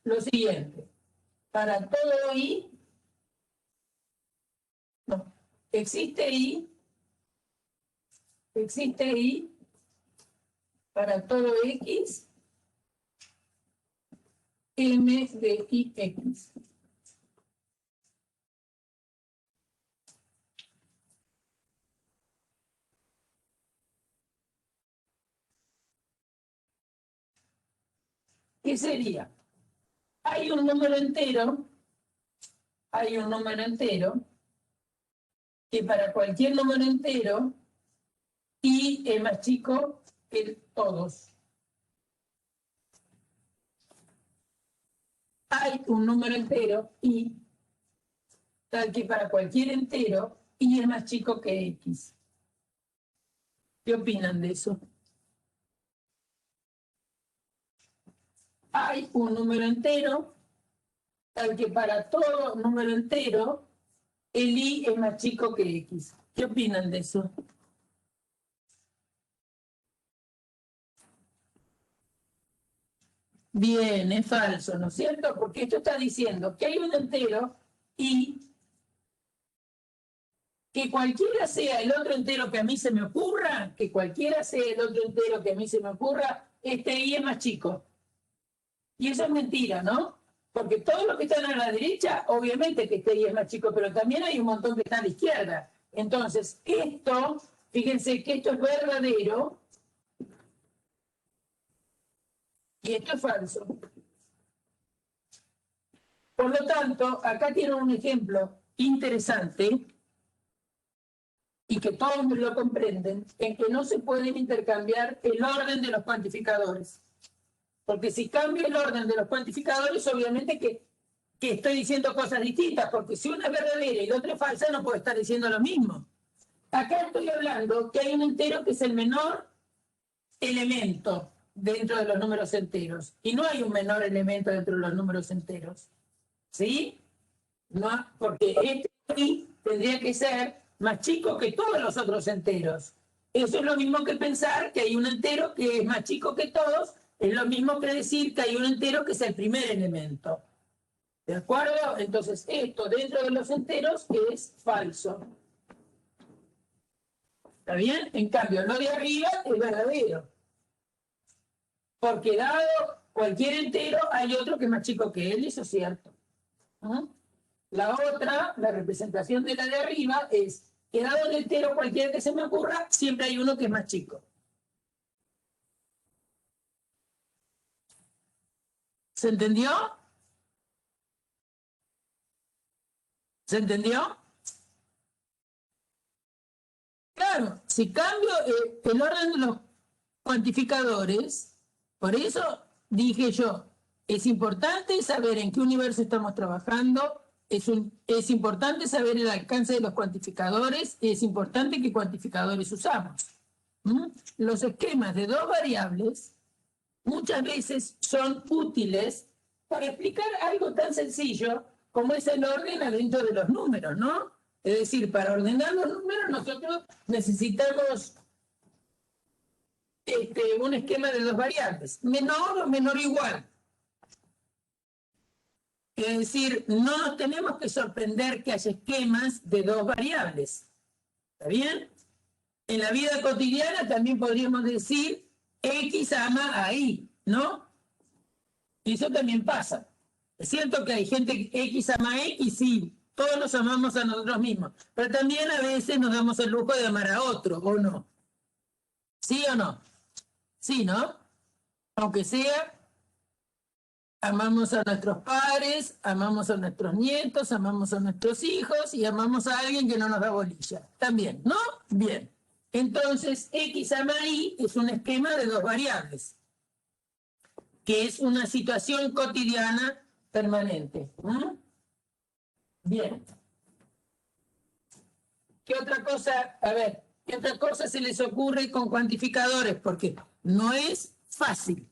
Lo siguiente, para todo i, no, existe i, para todo x, m de ix. ¿Qué sería? Hay un número entero, que para cualquier número entero, y es más chico que todos. Hay un número entero, y tal que para cualquier entero, y es más chico que x. ¿Qué opinan de eso? Hay un número entero, tal que para todo número entero, el y es más chico que x. ¿Qué opinan de eso? Bien, es falso, ¿no es cierto? Porque esto está diciendo que hay un entero y que cualquiera sea el otro entero que a mí se me ocurra, este y es más chico. Y eso es mentira, ¿no? Porque todos los que están a la derecha, obviamente que este y es más chico, pero también hay un montón que están a la izquierda. Entonces, esto, fíjense que esto es verdadero y esto es falso. Por lo tanto, acá tienen un ejemplo interesante y que todos lo comprenden, en que no se pueden intercambiar el orden de los cuantificadores. Porque si cambio el orden de los cuantificadores, obviamente que estoy diciendo cosas distintas, porque si una es verdadera y la otra es falsa, no puedo estar diciendo lo mismo. Acá estoy hablando que hay un entero que es el menor elemento dentro de los números enteros, y no hay un menor elemento dentro de los números enteros. ¿Sí? No, porque este i tendría que ser más chico que todos los otros enteros. Eso es lo mismo que pensar que hay un entero que es más chico que todos, es lo mismo que decir que hay un entero que es el primer elemento. ¿De acuerdo? Entonces, esto dentro de los enteros es falso. ¿Está bien? En cambio, lo de arriba es verdadero. Porque dado cualquier entero, hay otro que es más chico que él, eso es cierto. ¿Ah? La otra, la representación de la de arriba, es que dado el entero cualquiera que se me ocurra, siempre hay uno que es más chico. ¿Se entendió? ¿Se entendió? Claro, si cambio el orden de los cuantificadores, por eso dije yo, es importante saber en qué universo estamos trabajando, es importante saber el alcance de los cuantificadores, es importante qué cuantificadores usamos. Los esquemas de dos variables muchas veces son útiles para explicar algo tan sencillo como es el orden adentro de los números, ¿no? Es decir, para ordenar los números nosotros necesitamos un esquema de dos variables, menor o menor o igual. Es decir, no nos tenemos que sorprender que haya esquemas de dos variables. ¿Está bien? En la vida cotidiana también podríamos decir X ama a Y, ¿no? Y eso también pasa. Es cierto que hay gente que X ama a X, sí, todos nos amamos a nosotros mismos, pero también a veces nos damos el lujo de amar a otro, ¿o no? ¿Sí o no? Sí, ¿no? Aunque sea, amamos a nuestros padres, amamos a nuestros nietos, amamos a nuestros hijos y amamos a alguien que no nos da bolilla. También, ¿no? Bien. Entonces, X ama Y es un esquema de dos variables, que es una situación cotidiana permanente. Bien. ¿Qué otra cosa? A ver, ¿qué otra cosa se les ocurre con cuantificadores? Porque no es fácil.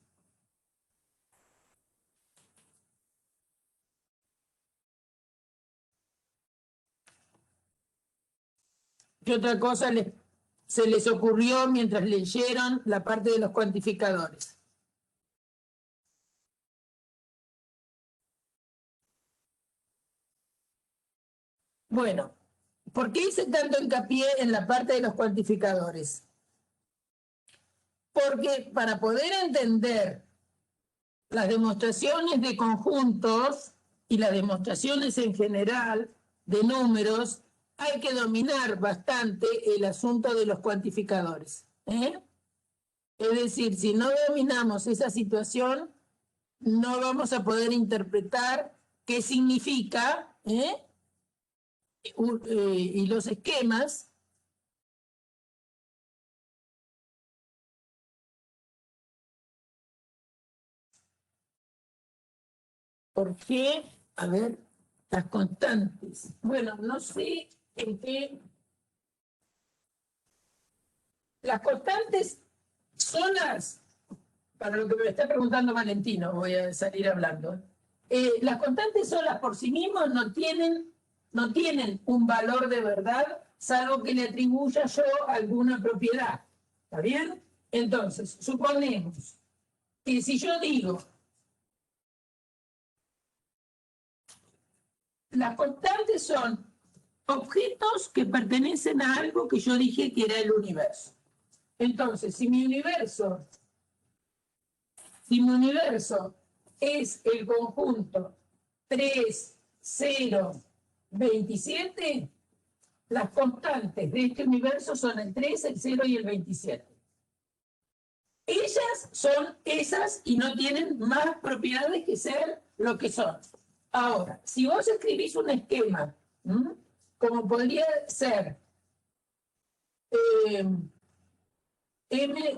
¿Qué otra cosa se les ocurrió mientras leyeron la parte de los cuantificadores? Bueno, ¿por qué hice tanto hincapié en la parte de los cuantificadores? Porque para poder entender las demostraciones de conjuntos y las demostraciones en general de números, hay que dominar bastante el asunto de los cuantificadores. Es decir, si no dominamos esa situación, no vamos a poder interpretar qué significa y los esquemas. ¿Por qué? A ver, las constantes. Bueno, no sé en qué. Las constantes son para lo que me está preguntando Valentino, voy a salir hablando. Las constantes solas por sí mismas no tienen un valor de verdad, salvo que le atribuya yo alguna propiedad. ¿Está bien? Entonces, suponemos que si yo digo las constantes son objetos que pertenecen a algo que yo dije que era el universo. Entonces, si mi universo es el conjunto 3, 0, 27, las constantes de este universo son el 3, el 0 y el 27. Ellas son esas y no tienen más propiedades que ser lo que son. Ahora, si vos escribís un esquema, como podría ser m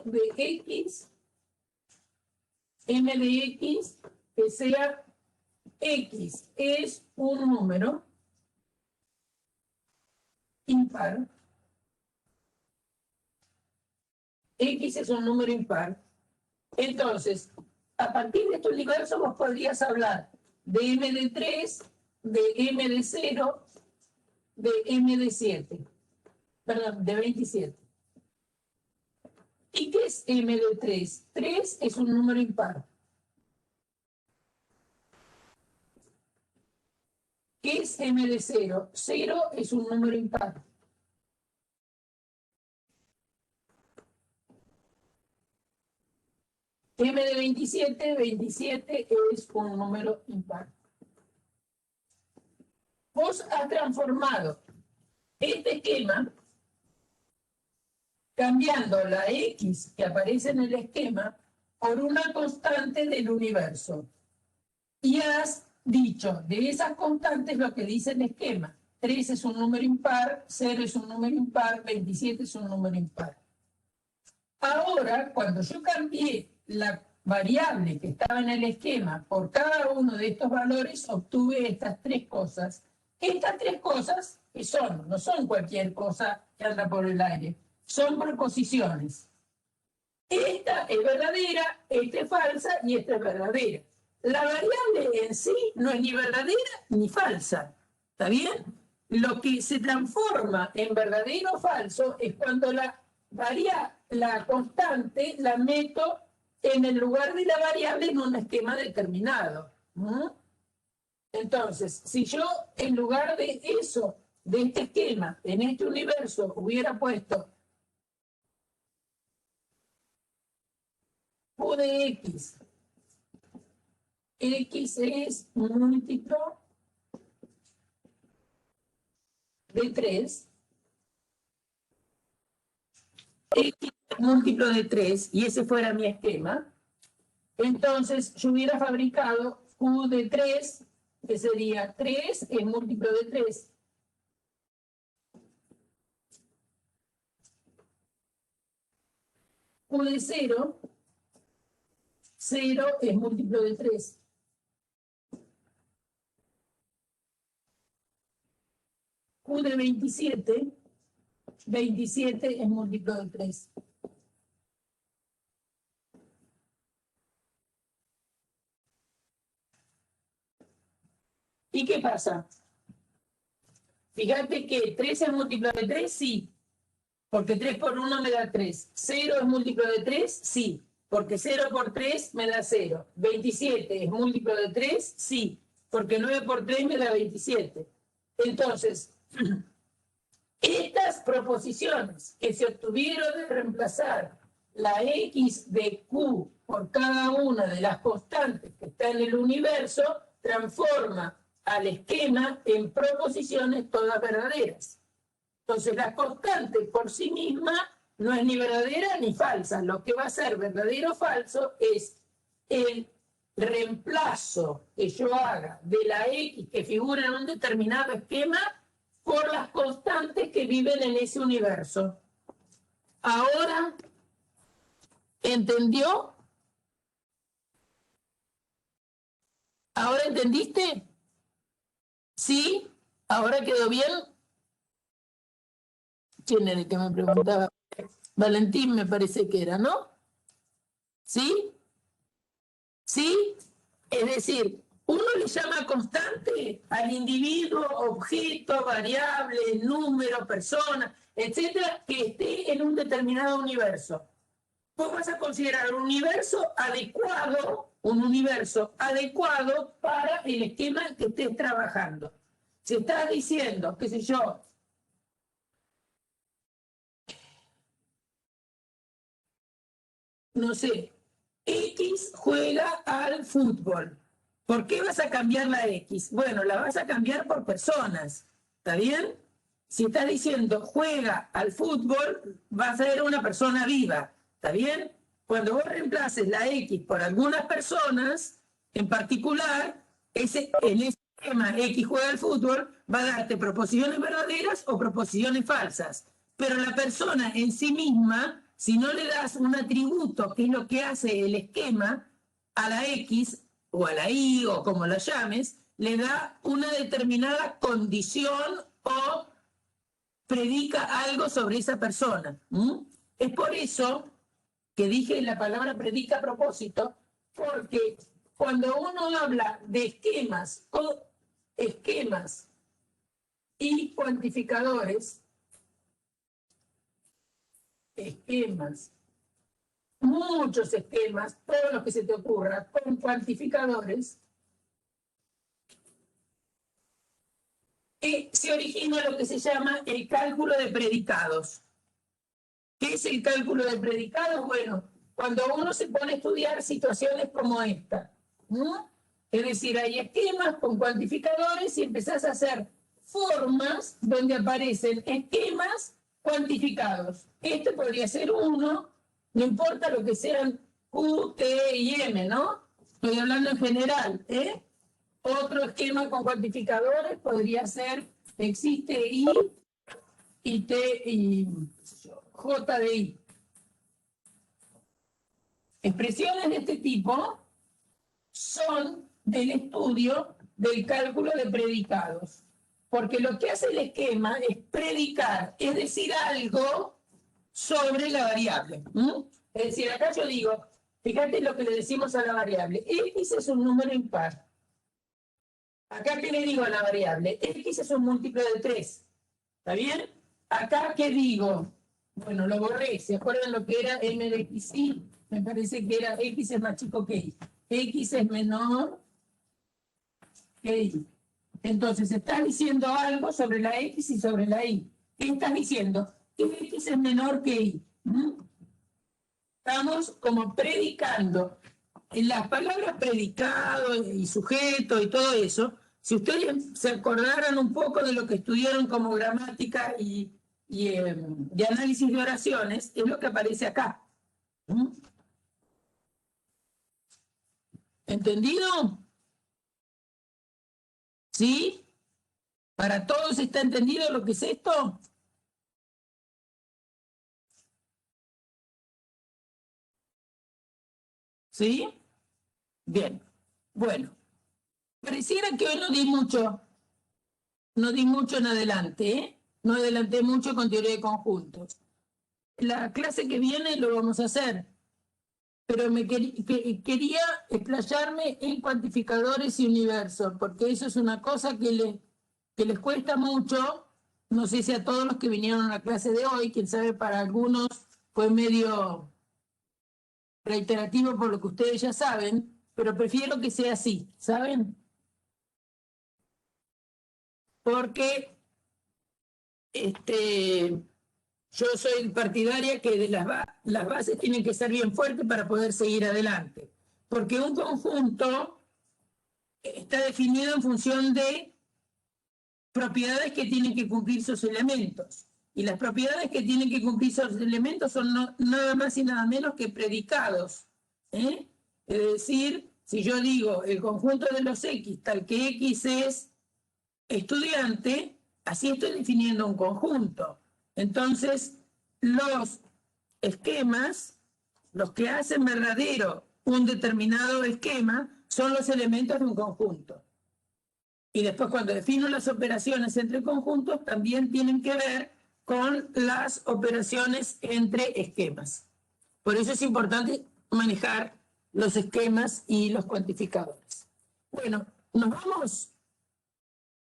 de x que sea x es un número impar. X es un número impar. Entonces, a partir de este universo vos podrías hablar de m de 3, de m de 0, de m de 7. Perdón, de 27. ¿Y qué es m de 3? 3 es un número impar. ¿Qué es m de 0? 0 es un número impar. M de 27, 27 es un número impar. Vos has transformado este esquema cambiando la X que aparece en el esquema por una constante del universo. Y has dicho de esas constantes lo que dice el esquema. 3 es un número impar, 0 es un número impar, 27 es un número impar. Ahora, cuando yo cambié la variable que estaba en el esquema por cada uno de estos valores, obtuve estas tres cosas. Estas tres cosas, que son, no son cualquier cosa que anda por el aire, son proposiciones. Esta es verdadera, esta es falsa y esta es verdadera. La variable en sí no es ni verdadera ni falsa. ¿Está bien? Lo que se transforma en verdadero o falso es cuando la constante la meto en el lugar de la variable en un esquema determinado. Entonces, si yo en lugar de eso, de este esquema, en este universo, hubiera puesto Q de X, X es múltiplo de 3, X es múltiplo de 3, y ese fuera mi esquema, entonces yo hubiera fabricado Q de 3, que sería 3 es múltiplo de 3. Q de 0, 0 es múltiplo de 3. Q de 27, 27 es múltiplo de 3. ¿Y qué pasa? Fíjate que 3 es múltiplo de 3, sí, porque 3 por 1 me da 3. 0 es múltiplo de 3, sí, porque 0 por 3 me da 0. 27 es múltiplo de 3, sí, porque 9 por 3 me da 27. Entonces, estas proposiciones que se obtuvieron de reemplazar la X de Q por cada una de las constantes que está en el universo, transforma al esquema en proposiciones todas verdaderas. Entonces, la constante por sí misma no es ni verdadera ni falsa. Lo que va a ser verdadero o falso es el reemplazo que yo haga de la X que figura en un determinado esquema por las constantes que viven en ese universo. Ahora, ¿entendió? ¿Ahora entendiste? ¿Sí? ¿Ahora quedó bien? ¿Quién era el que me preguntaba? Valentín me parece que era, ¿no? ¿Sí? ¿Sí? Es decir, uno le llama constante al individuo, objeto, variable, número, persona, etcétera, que esté en un determinado universo. Vos vas a considerar un universo adecuado para el esquema que estés trabajando. Si estás diciendo, qué sé yo, no sé, X juega al fútbol. ¿Por qué vas a cambiar la X? Bueno, la vas a cambiar por personas. ¿Está bien? Si estás diciendo juega al fútbol, va a ser una persona viva. ¿Está bien? Cuando vos reemplaces la X por algunas personas, en particular, en ese esquema X juega al fútbol, va a darte proposiciones verdaderas o proposiciones falsas. pero la persona en sí misma, si no le das un atributo, que es lo que hace el esquema, a la X o a la Y o como la llames, le da una determinada condición o predica algo sobre esa persona. Es por eso que dije la palabra predica a propósito, porque cuando uno habla de esquemas y cuantificadores, muchos esquemas, todos los que se te ocurra, con cuantificadores, se origina lo que se llama el cálculo de predicados. ¿Qué es el cálculo de predicados? Bueno, cuando uno se pone a estudiar situaciones como esta, ¿no? Es decir, hay esquemas con cuantificadores y empezás a hacer formas donde aparecen esquemas cuantificados. Este podría ser uno, no importa lo que sean Q, T y M, ¿no? Estoy hablando en general, ¿eh? Otro esquema con cuantificadores podría ser, existe I y T y J de I. Expresiones de este tipo son del estudio del cálculo de predicados, porque lo que hace el esquema es predicar, es decir, algo sobre la variable. Es decir, acá yo digo, fíjate lo que le decimos a la variable, X es un número impar. Acá, ¿qué le digo a la variable? X es un múltiplo de 3. ¿Está bien? Acá, ¿qué digo? Bueno, lo borré. ¿Se acuerdan lo que era m de x? Sí, me parece que era x es más chico que y. X es menor que y. Entonces, estás diciendo algo sobre la x y sobre la y. ¿Qué estás diciendo? Que x es menor que y. Estamos como predicando. En las palabras predicado y sujeto y todo eso, si ustedes se acordaran un poco de lo que estudiaron como gramática y de análisis de oraciones, es lo que aparece acá. ¿Entendido? ¿Sí? ¿Para todos está entendido lo que es esto? ¿Sí? Bien. Bueno. Pareciera que hoy no di mucho en adelante, ¿eh? No adelanté mucho con teoría de conjuntos. La clase que viene lo vamos a hacer, pero quería explayarme en cuantificadores y universos, porque eso es una cosa que les cuesta mucho. No sé si a todos los que vinieron a la clase de hoy, quién sabe, para algunos fue medio reiterativo por lo que ustedes ya saben, pero prefiero que sea así, ¿saben? Porque yo soy partidaria que las bases tienen que ser bien fuertes para poder seguir adelante. Porque un conjunto está definido en función de propiedades que tienen que cumplir sus elementos. Y las propiedades que tienen que cumplir sus elementos son nada más y nada menos que predicados. Es decir, si yo digo el conjunto de los X, tal que X es estudiante, así estoy definiendo un conjunto. Entonces, los esquemas, los que hacen verdadero un determinado esquema, son los elementos de un conjunto. Y después, cuando defino las operaciones entre conjuntos, también tienen que ver con las operaciones entre esquemas. Por eso es importante manejar los esquemas y los cuantificadores. Bueno, nos vamos.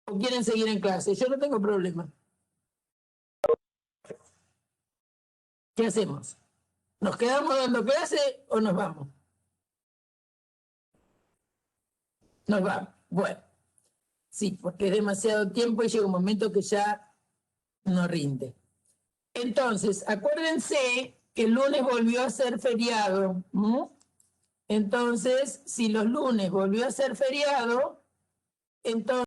¿O quieren seguir en clase? Yo no tengo problema. ¿Qué hacemos? ¿Nos quedamos dando clase o nos vamos? Nos vamos. Bueno, sí, porque es demasiado tiempo y llega un momento que ya no rinde. Entonces, acuérdense que el lunes volvió a ser feriado. Entonces, si los lunes volvió a ser feriado, entonces